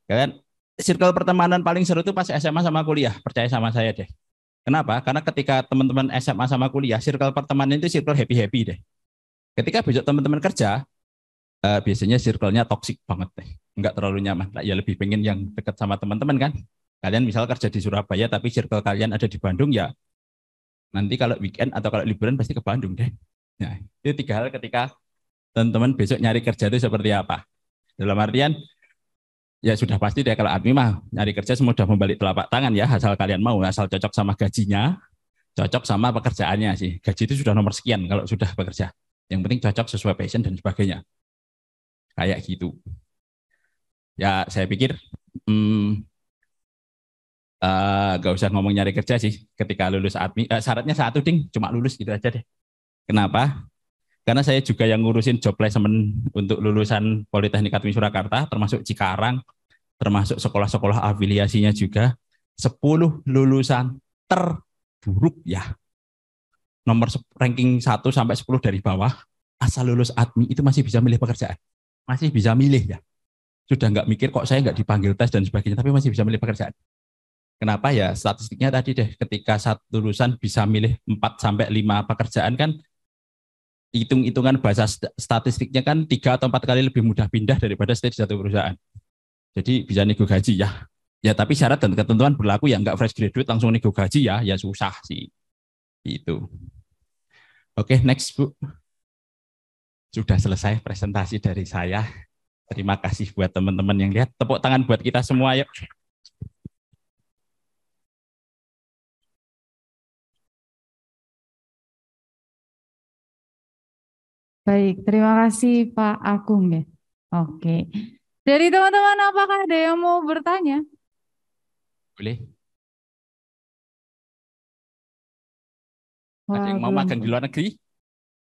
[SPEAKER 1] Kan circle pertemanan paling seru itu pas SMA sama kuliah, percaya sama saya deh. Kenapa? Karena ketika teman-teman SMA sama kuliah, circle pertemanan itu circle happy-happy deh. Ketika besok teman-teman kerja, biasanya circle-nya toksik banget deh. Enggak terlalu nyaman. Ya lebih pengen yang dekat sama teman-teman kan. Kalian misal kerja di Surabaya tapi circle kalian ada di Bandung, ya nanti kalau weekend atau kalau liburan pasti ke Bandung deh. Nah, itu tiga hal ketika teman-teman besok nyari kerja itu seperti apa. Dalam artian, ya sudah pasti deh kalau admin mah nyari kerja semudah membalik telapak tangan ya, asal kalian mau, asal cocok sama gajinya, cocok sama pekerjaannya sih. Gaji itu sudah nomor sekian kalau sudah bekerja. Yang penting cocok sesuai passion dan sebagainya. Kayak gitu. Ya saya pikir gak usah ngomong nyari kerja sih ketika lulus admin. Syaratnya satu ding, cuma lulus gitu aja deh. Kenapa? Karena saya juga yang ngurusin job placement untuk lulusan Politeknik Admin Surakarta, termasuk Cikarang, termasuk sekolah-sekolah afiliasinya juga. 10 lulusan terburuk ya. Nomor ranking 1 sampai 10 dari bawah, asal lulus admin itu masih bisa milih pekerjaan. Masih bisa milih ya. Sudah nggak mikir kok saya nggak dipanggil tes dan sebagainya, tapi masih bisa milih pekerjaan. Kenapa ya? Statistiknya tadi deh, ketika satu lulusan bisa milih 4 sampai 5 pekerjaan kan, hitung-hitungan bahasa statistiknya kan 3 atau 4 kali lebih mudah pindah daripada stay di satu perusahaan. Jadi bisa nego gaji ya. Ya tapi syarat dan ketentuan berlaku ya, nggak fresh graduate langsung nego gaji ya susah sih. Itu. Oke, next Bu. Sudah selesai presentasi dari saya. Terima kasih buat teman-teman yang lihat. Tepuk tangan buat kita semua yuk.
[SPEAKER 2] Baik, terima kasih Pak Agung ya. Oke. Dari teman-teman apakah ada yang mau bertanya?
[SPEAKER 1] Boleh.
[SPEAKER 2] Wah,
[SPEAKER 1] Ada yang mau
[SPEAKER 2] belum.
[SPEAKER 1] magang di luar negeri?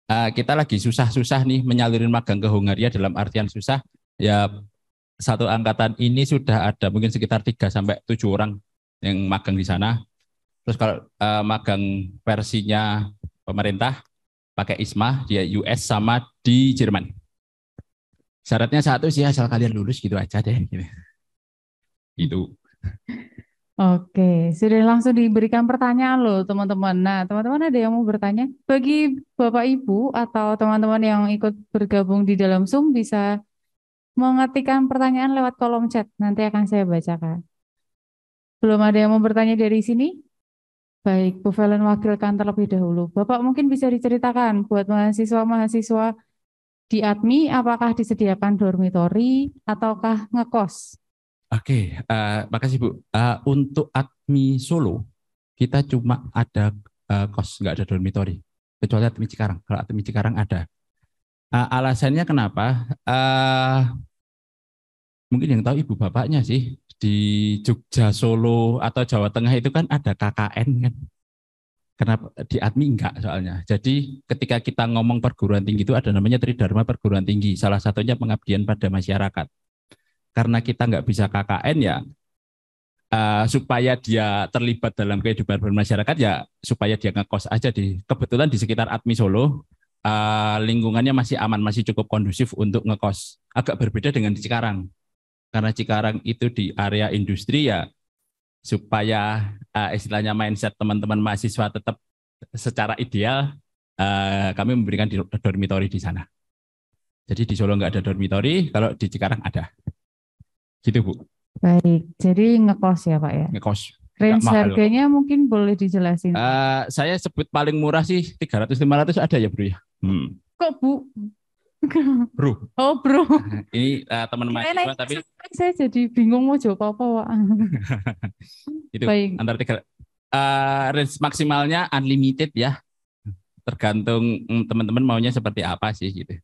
[SPEAKER 1] Kita lagi susah-susah nih menyalurin magang ke Hungaria, dalam artian susah. Ya satu angkatan ini sudah ada mungkin sekitar 3 sampai 7 orang yang magang di sana. Terus kalau magang versinya pemerintah pakai ISMA di US sama di Jerman. Syaratnya satu sih, asal kalian lulus gitu aja deh. Gitu.
[SPEAKER 2] Oke, sudah langsung diberikan pertanyaan loh teman-teman. Nah, teman-teman ada yang mau bertanya? Bagi Bapak Ibu atau teman-teman yang ikut bergabung di dalam Zoom bisa mengetikkan pertanyaan lewat kolom chat. Nanti akan saya bacakan. Belum ada yang mau bertanya dari sini? Baik, Bu Velen wakilkan terlebih dahulu. Bapak mungkin bisa diceritakan buat mahasiswa-mahasiswa di ADMI apakah disediakan dormitori ataukah ngekos?
[SPEAKER 1] Oke, makasih Bu. Untuk ADMI Solo, kita cuma ada kos, nggak ada dormitory. Kecuali ADMI Cikarang. Kalau ADMI Cikarang ada. Alasannya kenapa? Mungkin yang tahu ibu bapaknya sih. Di Jogja, Solo, atau Jawa Tengah itu kan ada KKN kan. Kenapa di ADMI enggak soalnya. Jadi ketika kita ngomong perguruan tinggi itu ada namanya Tridharma Perguruan Tinggi. Salah satunya pengabdian pada masyarakat. Karena kita nggak bisa KKN ya, supaya dia terlibat dalam kehidupan bermasyarakat ya supaya dia ngekos aja kebetulan di sekitar ADMI Solo, lingkungannya masih aman, masih cukup kondusif untuk ngekos. Agak berbeda dengan di Cikarang. Karena Cikarang itu di area industri ya, supaya istilahnya mindset teman-teman mahasiswa tetap secara ideal, kami memberikan dormitori di sana. Jadi di Solo nggak ada dormitori, kalau di Cikarang ada. Gitu Bu.
[SPEAKER 2] Baik, jadi ngekos ya Pak ya.
[SPEAKER 1] Ngekos.
[SPEAKER 2] Range harganya mungkin boleh dijelasin.
[SPEAKER 1] Saya sebut paling murah sih 300-500 ada ya Bro ya.
[SPEAKER 2] Kok Bu?
[SPEAKER 1] Bro.
[SPEAKER 2] Oh Bro.
[SPEAKER 1] Ini teman mahasiswa tapi
[SPEAKER 2] saya jadi bingung mau jawab apa Pak.
[SPEAKER 1] Itu
[SPEAKER 2] baik.
[SPEAKER 1] Antara range maksimalnya unlimited ya. Tergantung teman-teman maunya seperti apa sih gitu.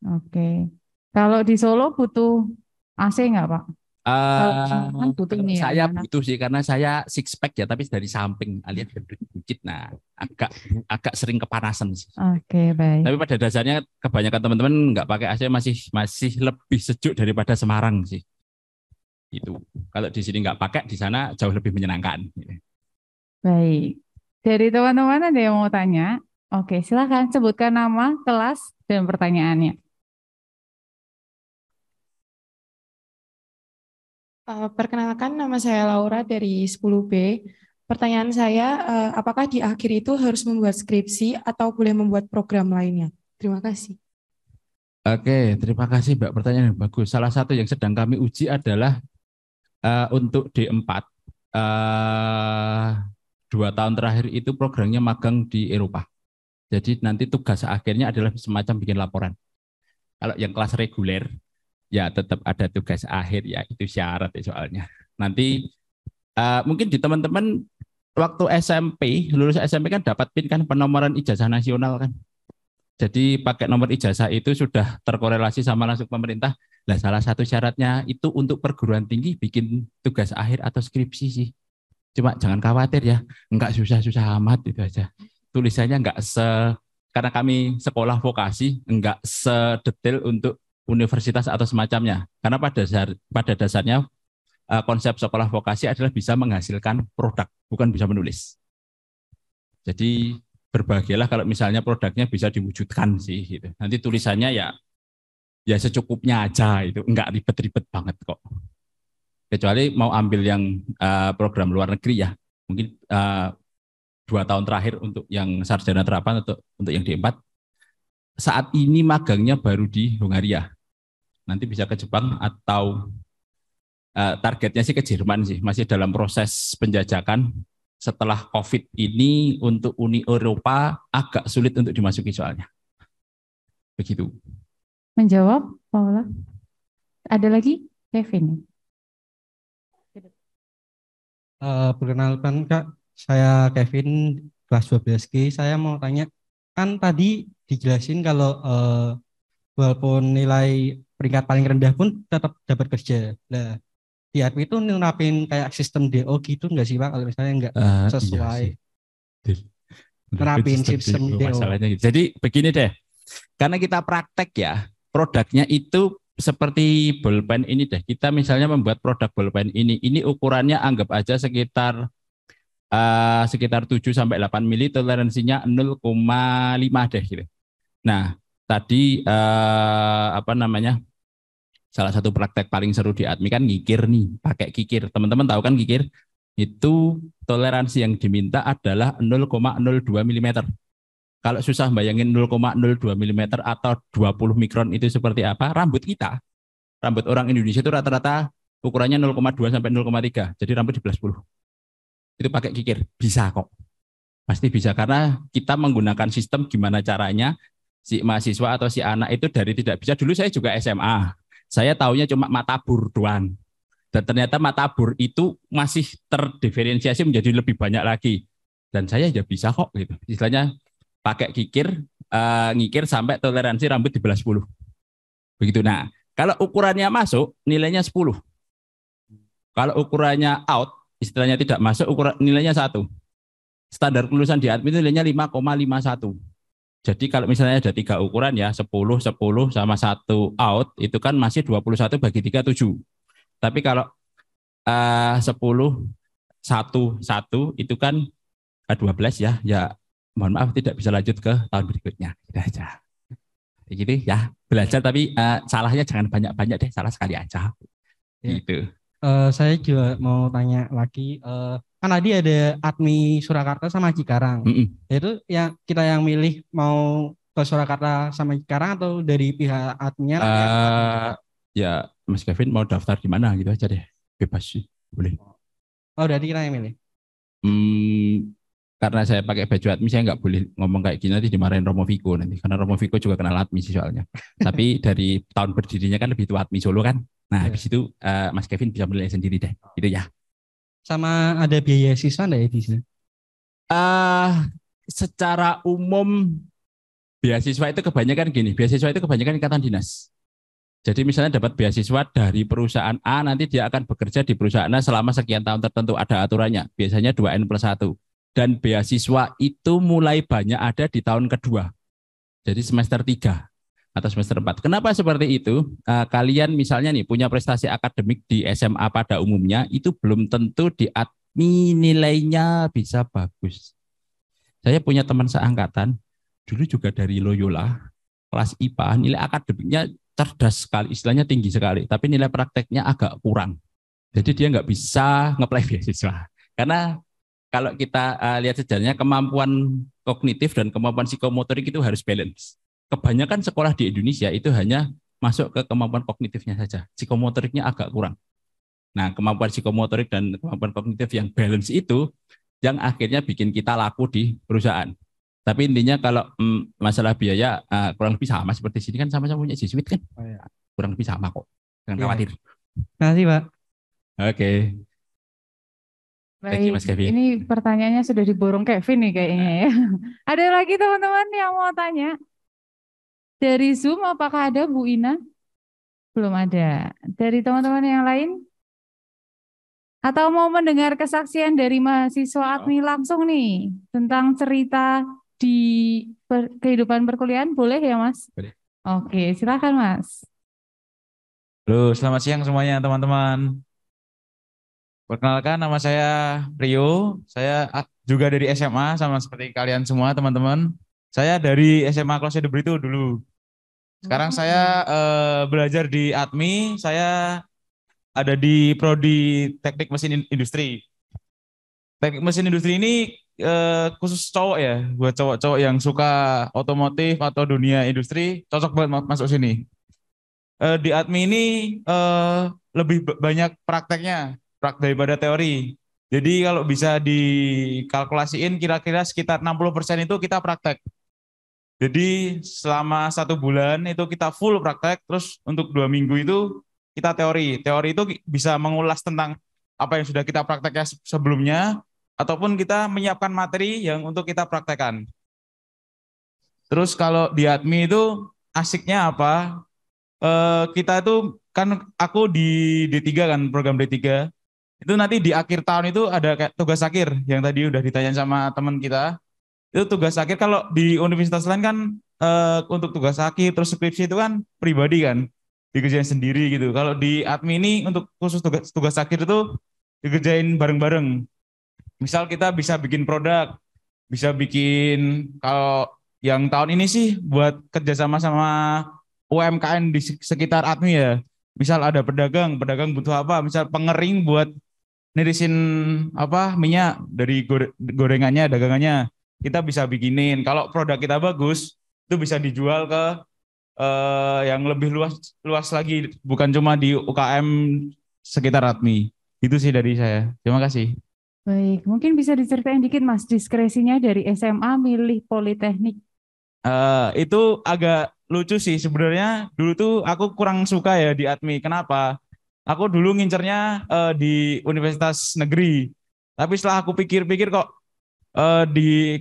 [SPEAKER 2] Oke. Kalau di Solo butuh AC nggak Pak?
[SPEAKER 1] Butuh saya butuh sih karena saya six pack ya, tapi dari samping alias buncit. Nah, agak sering kepanasan sih.
[SPEAKER 2] Oke, baik.
[SPEAKER 1] Tapi pada dasarnya kebanyakan teman-teman nggak pakai AC masih lebih sejuk daripada Semarang sih. Itu. Kalau di sini nggak pakai, di sana jauh lebih menyenangkan.
[SPEAKER 2] Baik. Dari teman-teman ada yang mau tanya? Oke, silakan sebutkan nama, kelas, dan pertanyaannya.
[SPEAKER 3] Perkenalkan, nama saya Laura dari 10B. Pertanyaan saya, apakah di akhir itu harus membuat skripsi atau boleh membuat program lainnya? Terima kasih.
[SPEAKER 1] Oke, terima kasih Mbak. Pertanyaan yang bagus. Salah satu yang sedang kami uji adalah untuk D4. 2 tahun terakhir itu programnya magang di Eropa. Jadi nanti tugas akhirnya adalah semacam bikin laporan. Kalau yang kelas reguler, ya tetap ada tugas akhir, ya itu syarat ya soalnya. Nanti mungkin di teman-teman waktu SMP, lulus SMP kan dapat PIN kan, penomoran ijazah nasional kan. Jadi pakai nomor ijazah itu sudah terkorelasi sama langsung pemerintah. Nah, salah satu syaratnya itu untuk perguruan tinggi bikin tugas akhir atau skripsi sih. Cuma jangan khawatir ya, enggak susah-susah amat itu aja. Tulisannya enggak karena kami sekolah vokasi, enggak sedetail untuk universitas atau semacamnya. Karena pada dasarnya konsep sekolah vokasi adalah bisa menghasilkan produk, bukan bisa menulis. Jadi berbahagialah kalau misalnya produknya bisa diwujudkan sih gitu. Nanti tulisannya ya secukupnya aja, itu enggak ribet-ribet banget kok. Kecuali mau ambil yang program luar negeri ya, mungkin 2 tahun terakhir untuk yang sarjana terapan atau untuk yang D4. Saat ini magangnya baru di Hongaria. Nanti bisa ke Jepang atau targetnya sih ke Jerman sih, masih dalam proses penjajakan. Setelah COVID ini untuk Uni Eropa agak sulit untuk dimasuki soalnya. Begitu.
[SPEAKER 2] Menjawab, Paula. Ada lagi? Kevin.
[SPEAKER 4] Perkenalkan Kak, saya Kevin, kelas 12G. Saya mau tanya, kan tadi dijelasin kalau walaupun nilai peringkat paling rendah pun tetap dapat kerja. Nah, di ADMI itu nerapin kayak sistem DO gitu nggak sih Pak, kalau misalnya nggak sesuai?
[SPEAKER 1] Iya
[SPEAKER 4] nerapin sistem DO.
[SPEAKER 1] Masalahnya gitu. Jadi begini deh, karena kita praktek ya, produknya itu seperti bolpen ini deh. Kita misalnya membuat produk bolpen ini ukurannya anggap aja sekitar 7 sampai 8 mili, toleransinya 0,5 deh gitu. Nah, tadi salah satu praktek paling seru di ADMI kan ngikir nih, pakai kikir. Teman-teman tahu kan kikir? Itu toleransi yang diminta adalah 0,02 mm. Kalau susah bayangin 0,02 mm atau 20 mikron itu seperti apa, rambut kita, rambut orang Indonesia itu rata-rata ukurannya 0,2 sampai 0,3. Jadi rambut di 10. Itu pakai kikir, bisa kok. Pasti bisa, karena kita menggunakan sistem gimana caranya si mahasiswa atau si anak itu dari tidak bisa. Dulu saya juga SMA, saya taunya cuma matabur doang. Dan ternyata matabur itu masih terdiferensiasi menjadi lebih banyak lagi. Dan saya ya bisa kok gitu. Istilahnya pakai kikir, ngikir sampai toleransi rambut di 10. Begitu. Nah, kalau ukurannya masuk, nilainya 10. Kalau ukurannya out, istilahnya tidak masuk, nilainya 1. Standar kelulusan di ADMI nilainya 5,51. Jadi kalau misalnya ada 3 ukuran ya, 10, 10 sama 1 out, itu kan masih 21 bagi 3, 7. Tapi kalau 10, 1, 1 itu kan 12 ya, mohon maaf tidak bisa lanjut ke tahun berikutnya. Gitu aja. Gitu ya, belajar tapi salahnya jangan banyak-banyak deh, salah sekali aja. Gitu.
[SPEAKER 4] Saya juga mau tanya lagi, kan tadi ada ADMI Surakarta sama Cikarang. Itu yang kita yang milih mau ke Surakarta sama Cikarang atau dari pihak ADMI-nya?
[SPEAKER 1] Ya, Mas Kevin mau daftar di mana gitu aja deh, bebas sih, boleh.
[SPEAKER 4] Oh, dari kita yang milih.
[SPEAKER 1] Karena saya pakai baju ADMI, saya nggak boleh ngomong kayak gini, nanti dimarahin Romo Vico nanti, karena Romo Vico juga kenal ADMI sih soalnya. Tapi dari tahun berdirinya kan lebih tua ADMI Solo kan. Nah, habis itu Mas Kevin bisa menilai sendiri deh, gitu ya.
[SPEAKER 4] Sama ada biaya siswa nggak ya di sini?
[SPEAKER 1] Secara umum beasiswa itu kebanyakan gini, beasiswa itu kebanyakan ikatan dinas. Jadi misalnya dapat beasiswa dari perusahaan A, nanti dia akan bekerja di perusahaan A selama sekian tahun tertentu, ada aturannya, biasanya 2N+1. Dan beasiswa itu mulai banyak ada di tahun kedua. Jadi semester 3 atau semester 4. Kenapa seperti itu? Kalian misalnya nih punya prestasi akademik di SMA pada umumnya, itu belum tentu di ADMI nilainya bisa bagus. Saya punya teman seangkatan, dulu juga dari Loyola, kelas IPA, nilai akademiknya cerdas sekali, istilahnya tinggi sekali, tapi nilai prakteknya agak kurang. Jadi dia nggak bisa ngeplay beasiswa. Karena kalau kita lihat sejarahnya, kemampuan kognitif dan kemampuan psikomotorik itu harus balance. Kebanyakan sekolah di Indonesia itu hanya masuk ke kemampuan kognitifnya saja, psikomotoriknya agak kurang. Nah, kemampuan psikomotorik dan kemampuan kognitif yang balance itu yang akhirnya bikin kita laku di perusahaan. Tapi intinya kalau masalah biaya kurang lebih sama seperti sini kan sama-sama punya Jesuit kan.
[SPEAKER 4] Oh, ya.
[SPEAKER 1] Kurang lebih sama kok. Jangan
[SPEAKER 4] Iya.
[SPEAKER 1] khawatir.
[SPEAKER 4] Terima kasih, Pak.
[SPEAKER 1] Oke. Thank you, Mas
[SPEAKER 2] Baik,
[SPEAKER 1] Kevin.
[SPEAKER 2] ini pertanyaannya sudah diborong Kevin nih kayaknya ya. Ada lagi teman-teman yang mau tanya? Dari Zoom apakah ada Bu Ina? Belum ada. Dari teman-teman yang lain? Atau mau mendengar kesaksian dari mahasiswa admi langsung nih tentang cerita di kehidupan perkuliahan? Boleh ya, Mas?
[SPEAKER 1] Boleh.
[SPEAKER 2] Oke, silakan Mas.
[SPEAKER 5] Halo, selamat siang semuanya teman-teman. Perkenalkan, nama saya Rio. Saya juga dari SMA sama seperti kalian semua teman-teman. Saya dari SMA Close de Brito dulu. Sekarang saya belajar di ATMI. Saya ada di Prodi Teknik Mesin Industri. Teknik Mesin Industri ini khusus cowok ya, buat cowok-cowok yang suka otomotif atau dunia industri, cocok banget masuk sini. Di ATMI ini lebih banyak prakteknya daripada teori. Jadi kalau bisa dikalkulasiin kira-kira sekitar 60% itu kita praktek. Jadi selama 1 bulan itu kita full praktek, terus untuk 2 minggu itu kita teori. Teori itu bisa mengulas tentang apa yang sudah kita prakteknya sebelumnya, ataupun kita menyiapkan materi yang untuk kita praktekkan. Terus kalau di ATMI itu asiknya apa? Kita itu kan aku di D3 kan, program D3 itu nanti di akhir tahun itu ada kayak tugas akhir yang tadi udah ditanya sama teman kita. Itu tugas akhir kalau di universitas lain kan untuk tugas akhir terus skripsi itu kan pribadi kan, dikerjain sendiri gitu. Kalau di ATMI ini untuk khusus tugas akhir itu dikerjain bareng-bareng. Misal kita bisa bikin produk, bisa bikin, kalau yang tahun ini sih buat kerjasama sama UMKM di sekitar ATMI ya. Misal ada pedagang butuh apa? Misal pengering buat nirisin apa minyak dari gorengannya, dagangannya. Kita bisa bikinin. Kalau produk kita bagus, itu bisa dijual ke yang lebih luas lagi, bukan cuma di UKM sekitar ATMI. Itu sih dari saya. Terima kasih.
[SPEAKER 2] Baik, mungkin bisa diceritain dikit Mas, diskresinya dari SMA milih Politeknik.
[SPEAKER 5] Itu agak lucu sih sebenarnya. Dulu tuh aku kurang suka ya di ATMI. Kenapa? Aku dulu ngincernya di Universitas Negeri. Tapi setelah aku pikir-pikir kok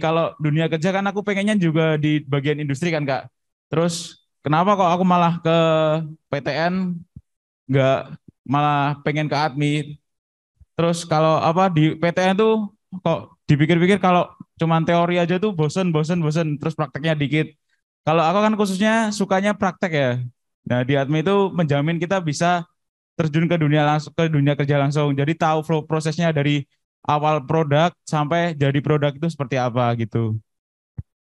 [SPEAKER 5] kalau dunia kerja kan aku pengennya juga di bagian industri kan Kak. Terus kenapa kok aku malah ke PTN, nggak malah pengen ke ATMI. Terus kalau apa di PTN tuh kok dipikir-pikir kalau cuman teori aja tuh bosen, terus prakteknya dikit. Kalau aku kan khususnya sukanya praktek ya. Nah di ATMI itu menjamin kita bisa terjun ke dunia kerja langsung. Jadi tahu flow prosesnya dari awal produk sampai jadi produk itu seperti apa gitu.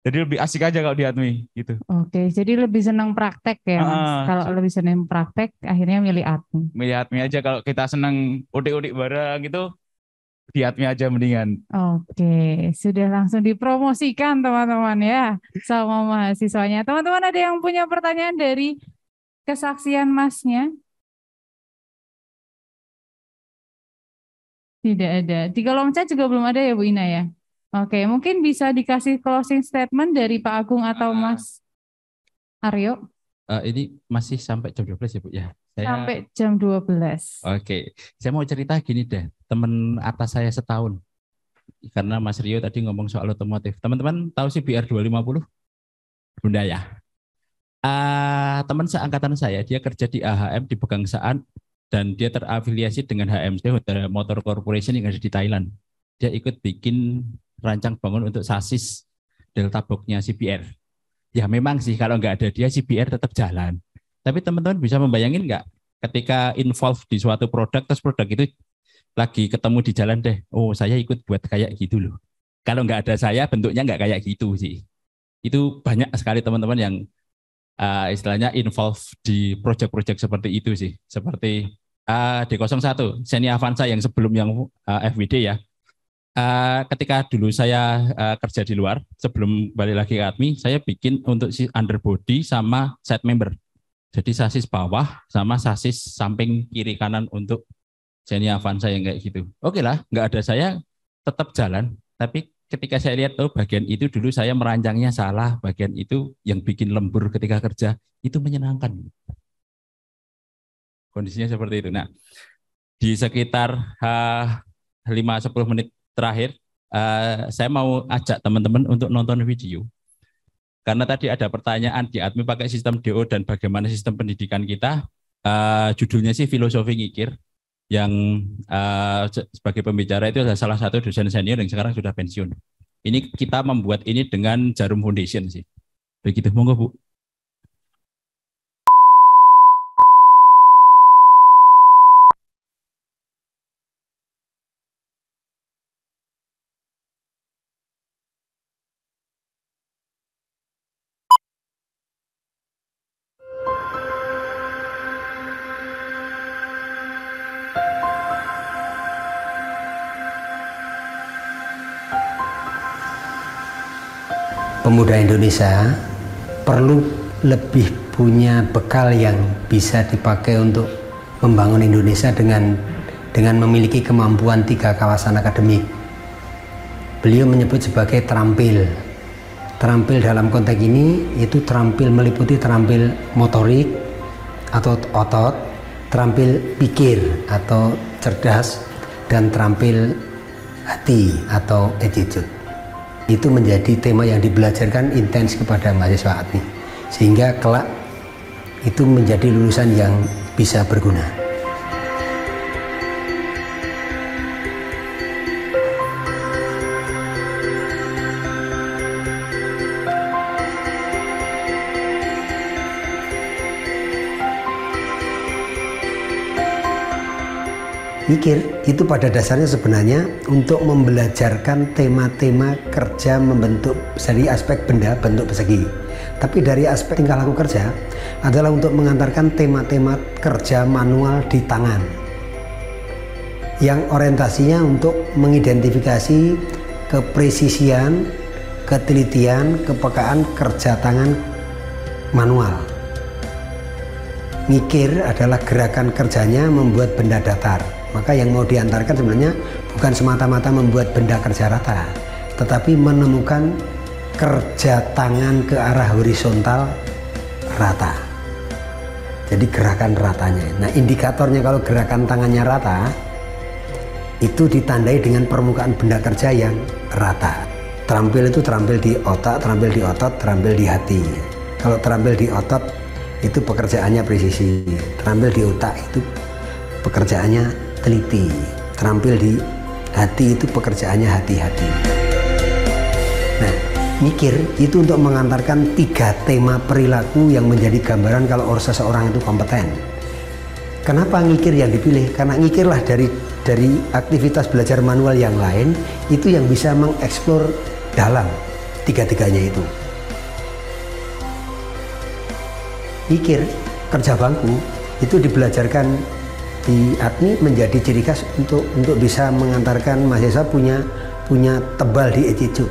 [SPEAKER 5] Jadi lebih asik aja kalau di ATMI gitu.
[SPEAKER 2] Oke, jadi lebih senang praktek ya Mas. Kalau lebih senang praktek, akhirnya milih ATMI.
[SPEAKER 5] Milih ATMI aja, kalau kita senang udik-udik bareng gitu, di ATMI aja mendingan.
[SPEAKER 2] Oke, sudah langsung dipromosikan teman-teman ya sama mahasiswanya. Teman-teman ada yang punya pertanyaan dari kesaksian Masnya? Tidak ada. Di kolom chat juga belum ada ya Bu Ina ya? Oke, mungkin bisa dikasih closing statement dari Pak Agung atau Mas Aryo?
[SPEAKER 1] Ini masih sampai jam 12 ya Bu ya?
[SPEAKER 2] Sampai jam 12.
[SPEAKER 1] Oke, saya mau cerita gini deh. Teman atas saya setahun. Karena Mas Rio tadi ngomong soal otomotif. Teman-teman tahu sih BR 250? Bunda ya? Teman seangkatan saya, dia kerja di AHM di Pegangsaan dan dia terafiliasi dengan HMC, Honda Motor Corporation yang ada di Thailand. Dia ikut bikin rancang bangun untuk sasis Delta Box-nya CBR. Ya memang sih kalau nggak ada dia CBR tetap jalan. Tapi teman-teman bisa membayangin nggak ketika involve di suatu produk, terus produk itu lagi ketemu di jalan deh, oh saya ikut buat kayak gitu loh. Kalau nggak ada saya bentuknya nggak kayak gitu sih. Itu banyak sekali teman-teman yang istilahnya involve di project-project seperti itu sih. Seperti D01, Xenia Avanza yang sebelum yang FWD ya. Ketika dulu saya kerja di luar, sebelum balik lagi ke ADMI, saya bikin untuk si underbody sama side member. Jadi sasis bawah sama sasis samping kiri kanan untuk Xenia Avanza yang kayak gitu. Oke lah, nggak ada saya tetap jalan. Tapi ketika saya lihat, oh bagian itu dulu saya merancangnya salah, bagian itu yang bikin lembur ketika kerja, itu menyenangkan. Kondisinya seperti itu. Nah, di sekitar 5-10 menit terakhir, saya mau ajak teman-teman untuk nonton video. Karena tadi ada pertanyaan di ADMI pakai sistem DO dan bagaimana sistem pendidikan kita, judulnya sih Filosofi Ngikir, yang sebagai pembicara itu adalah salah satu dosen senior yang sekarang sudah pensiun. Ini kita membuat ini dengan Jarum Foundation sih. Begitu, monggo Bu.
[SPEAKER 6] Pemuda Indonesia perlu lebih punya bekal yang bisa dipakai untuk membangun Indonesia dengan memiliki kemampuan 3 kawasan akademik. Beliau menyebut sebagai terampil. Terampil dalam konteks ini itu terampil meliputi terampil motorik atau otot, terampil pikir atau cerdas, dan terampil hati atau attitude. Itu menjadi tema yang dibelajarkan intens kepada mahasiswa ADMI, sehingga kelak itu menjadi lulusan yang bisa berguna. Mikir itu pada dasarnya sebenarnya untuk membelajarkan tema-tema kerja membentuk dari aspek benda bentuk persegi. Tapi dari aspek tingkah laku kerja adalah untuk mengantarkan tema-tema kerja manual di tangan. Yang orientasinya untuk mengidentifikasi kepresisian, ketelitian, kepekaan kerja tangan manual. Mikir adalah gerakan kerjanya membuat benda datar. Maka yang mau diantarkan sebenarnya bukan semata-mata membuat benda kerja rata, tetapi menemukan kerja tangan ke arah horizontal rata. Jadi gerakan ratanya. Nah, indikatornya kalau gerakan tangannya rata, itu ditandai dengan permukaan benda kerja yang rata. Terampil itu terampil di otak, terampil di otot, terampil di hati. Kalau terampil di otot itu pekerjaannya presisi, terampil di otak itu pekerjaannya teliti, terampil di hati itu pekerjaannya hati-hati. Nah, mikir itu untuk mengantarkan 3 tema perilaku yang menjadi gambaran kalau seseorang itu kompeten. Kenapa ngikir yang dipilih? Karena ngikirlah dari aktivitas belajar manual yang lain itu yang bisa mengeksplor dalam 3-tiganya itu. Mikir, kerja bangku itu dibelajarkan di ADMI menjadi ciri khas untuk bisa mengantarkan mahasiswa punya tebal di attitude.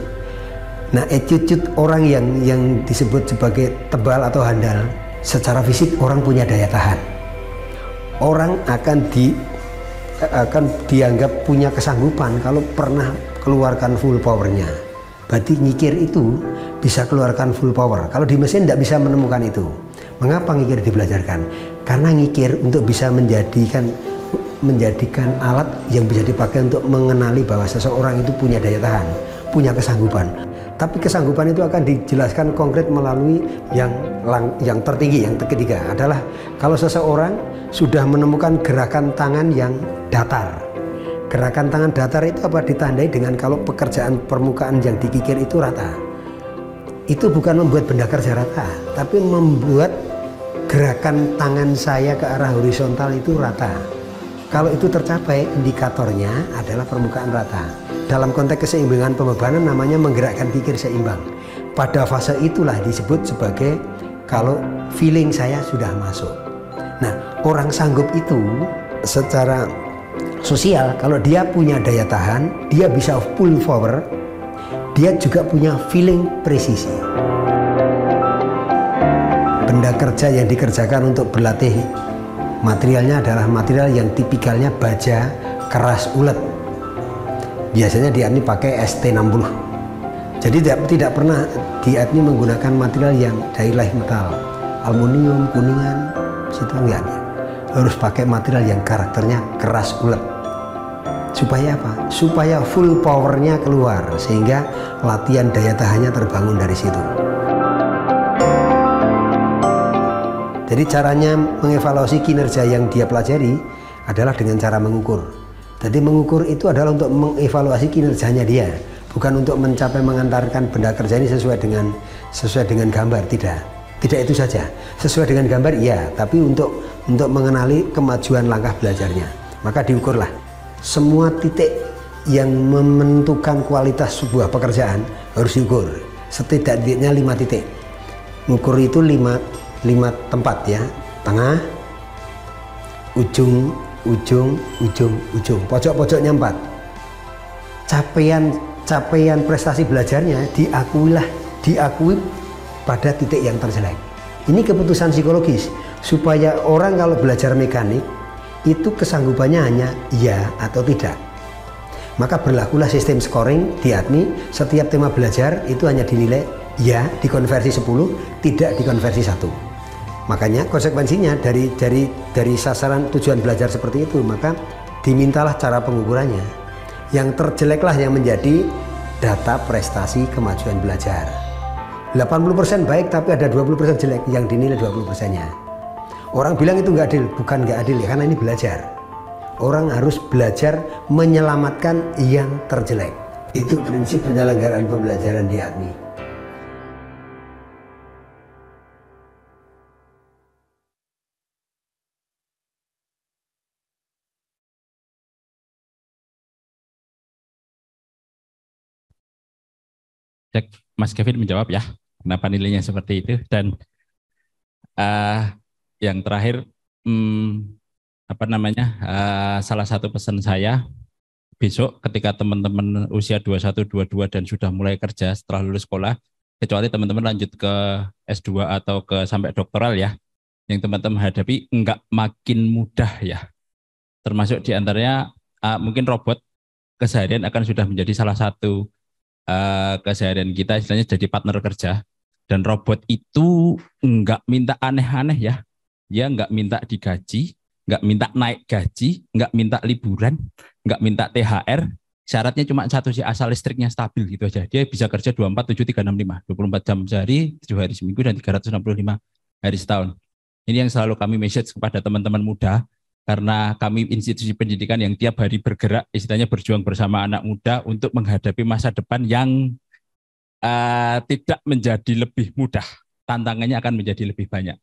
[SPEAKER 6] Nah, attitude orang yang disebut sebagai tebal atau handal, secara fisik orang punya daya tahan. Orang akan dianggap punya kesanggupan kalau pernah keluarkan full powernya. Berarti ngikir itu bisa keluarkan full power. Kalau di mesin tidak bisa menemukan itu. Mengapa ngikir dibelajarkan? Karena ngikir untuk bisa menjadikan alat yang bisa dipakai untuk mengenali bahwa seseorang itu punya daya tahan, punya kesanggupan. Tapi kesanggupan itu akan dijelaskan konkret melalui yang tertinggi, yang ketiga adalah kalau seseorang sudah menemukan gerakan tangan yang datar. Gerakan tangan datar itu apa? Ditandai dengan kalau pekerjaan permukaan yang dikikir itu rata. Itu bukan membuat benda kerja rata, tapi membuat gerakan tangan saya ke arah horizontal itu rata. Kalau itu tercapai, indikatornya adalah permukaan rata. Dalam konteks keseimbangan pembebanan namanya menggerakkan kikir seimbang. pada fase itulah disebut sebagai kalau feeling saya sudah masuk. Nah, orang sanggup itu secara sosial, kalau dia punya daya tahan, dia bisa full power, dia juga punya feeling presisi. Benda kerja yang dikerjakan untuk berlatih, materialnya adalah material yang tipikalnya baja, keras, ulet. Biasanya di ATMI pakai ST60. Jadi tidak pernah di ATMI menggunakan material yang dari light metal, aluminium, kuningan, situ enggak. Harus pakai material yang karakternya keras, ulet. Supaya apa? Supaya full powernya keluar, sehingga latihan daya tahannya terbangun dari situ. Jadi caranya mengevaluasi kinerja yang dia pelajari adalah dengan cara mengukur. Jadi mengukur itu adalah untuk mengevaluasi kinerjanya dia, bukan untuk mencapai mengantarkan benda kerja ini sesuai dengan gambar, tidak. Tidak itu saja. Sesuai dengan gambar iya, tapi untuk mengenali kemajuan langkah belajarnya. Maka diukurlah. Semua titik yang menentukan kualitas sebuah pekerjaan harus diukur. Setidaknya 5 titik. Mengukur itu 5 tempat ya. Tengah, ujung, pojok-pojoknya 4. Capaian prestasi belajarnya diakui pada titik yang terjelek. Ini keputusan psikologis supaya orang kalau belajar mekanik itu kesanggupannya hanya iya atau tidak. Maka berlakulah sistem scoring di ATMI. Setiap tema belajar itu hanya dinilai ya dikonversi 10, tidak dikonversi 1. Makanya konsekuensinya dari sasaran tujuan belajar seperti itu, maka dimintalah cara pengukurannya. Yang terjeleklah yang menjadi data prestasi kemajuan belajar. 80% baik tapi ada 20% jelek, yang dinilai 20%-nya. Orang bilang itu nggak adil, bukan nggak adil ya, karena ini belajar. Orang harus belajar menyelamatkan yang terjelek. Itu prinsip penyelenggaraan pembelajaran di ATMI.
[SPEAKER 1] Mas Kevin menjawab ya, kenapa nilainya seperti itu. Dan yang terakhir, salah satu pesan saya, besok ketika teman-teman usia 21, 22 dan sudah mulai kerja setelah lulus sekolah, kecuali teman-teman lanjut ke S2 atau ke sampai doktoral ya, yang teman-teman hadapi enggak makin mudah ya. Termasuk diantaranya mungkin robot keseharian akan sudah menjadi salah satu keseharian kita, istilahnya jadi partner kerja. Dan robot itu enggak minta aneh-aneh ya. Dia enggak minta digaji, enggak minta naik gaji, enggak minta liburan, enggak minta THR. Syaratnya cuma satu sih, asal listriknya stabil gitu aja. Dia bisa kerja 24, 7, 3, 6, 5. 24 jam sehari, 7 hari seminggu, dan 365 hari setahun. Ini yang selalu kami message kepada teman-teman muda, karena kami institusi pendidikan yang tiap hari bergerak, istilahnya berjuang bersama anak muda untuk menghadapi masa depan yang tidak menjadi lebih mudah, tantangannya akan menjadi lebih banyak.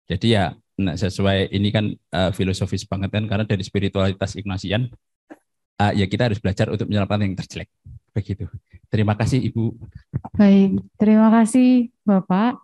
[SPEAKER 1] Jadi ya sesuai ini kan filosofis banget kan, karena dari spiritualitas Ignatian ya kita harus belajar untuk menyelamatkan yang terjelek. Begitu. Terima kasih Ibu.
[SPEAKER 2] Baik, terima kasih Bapak.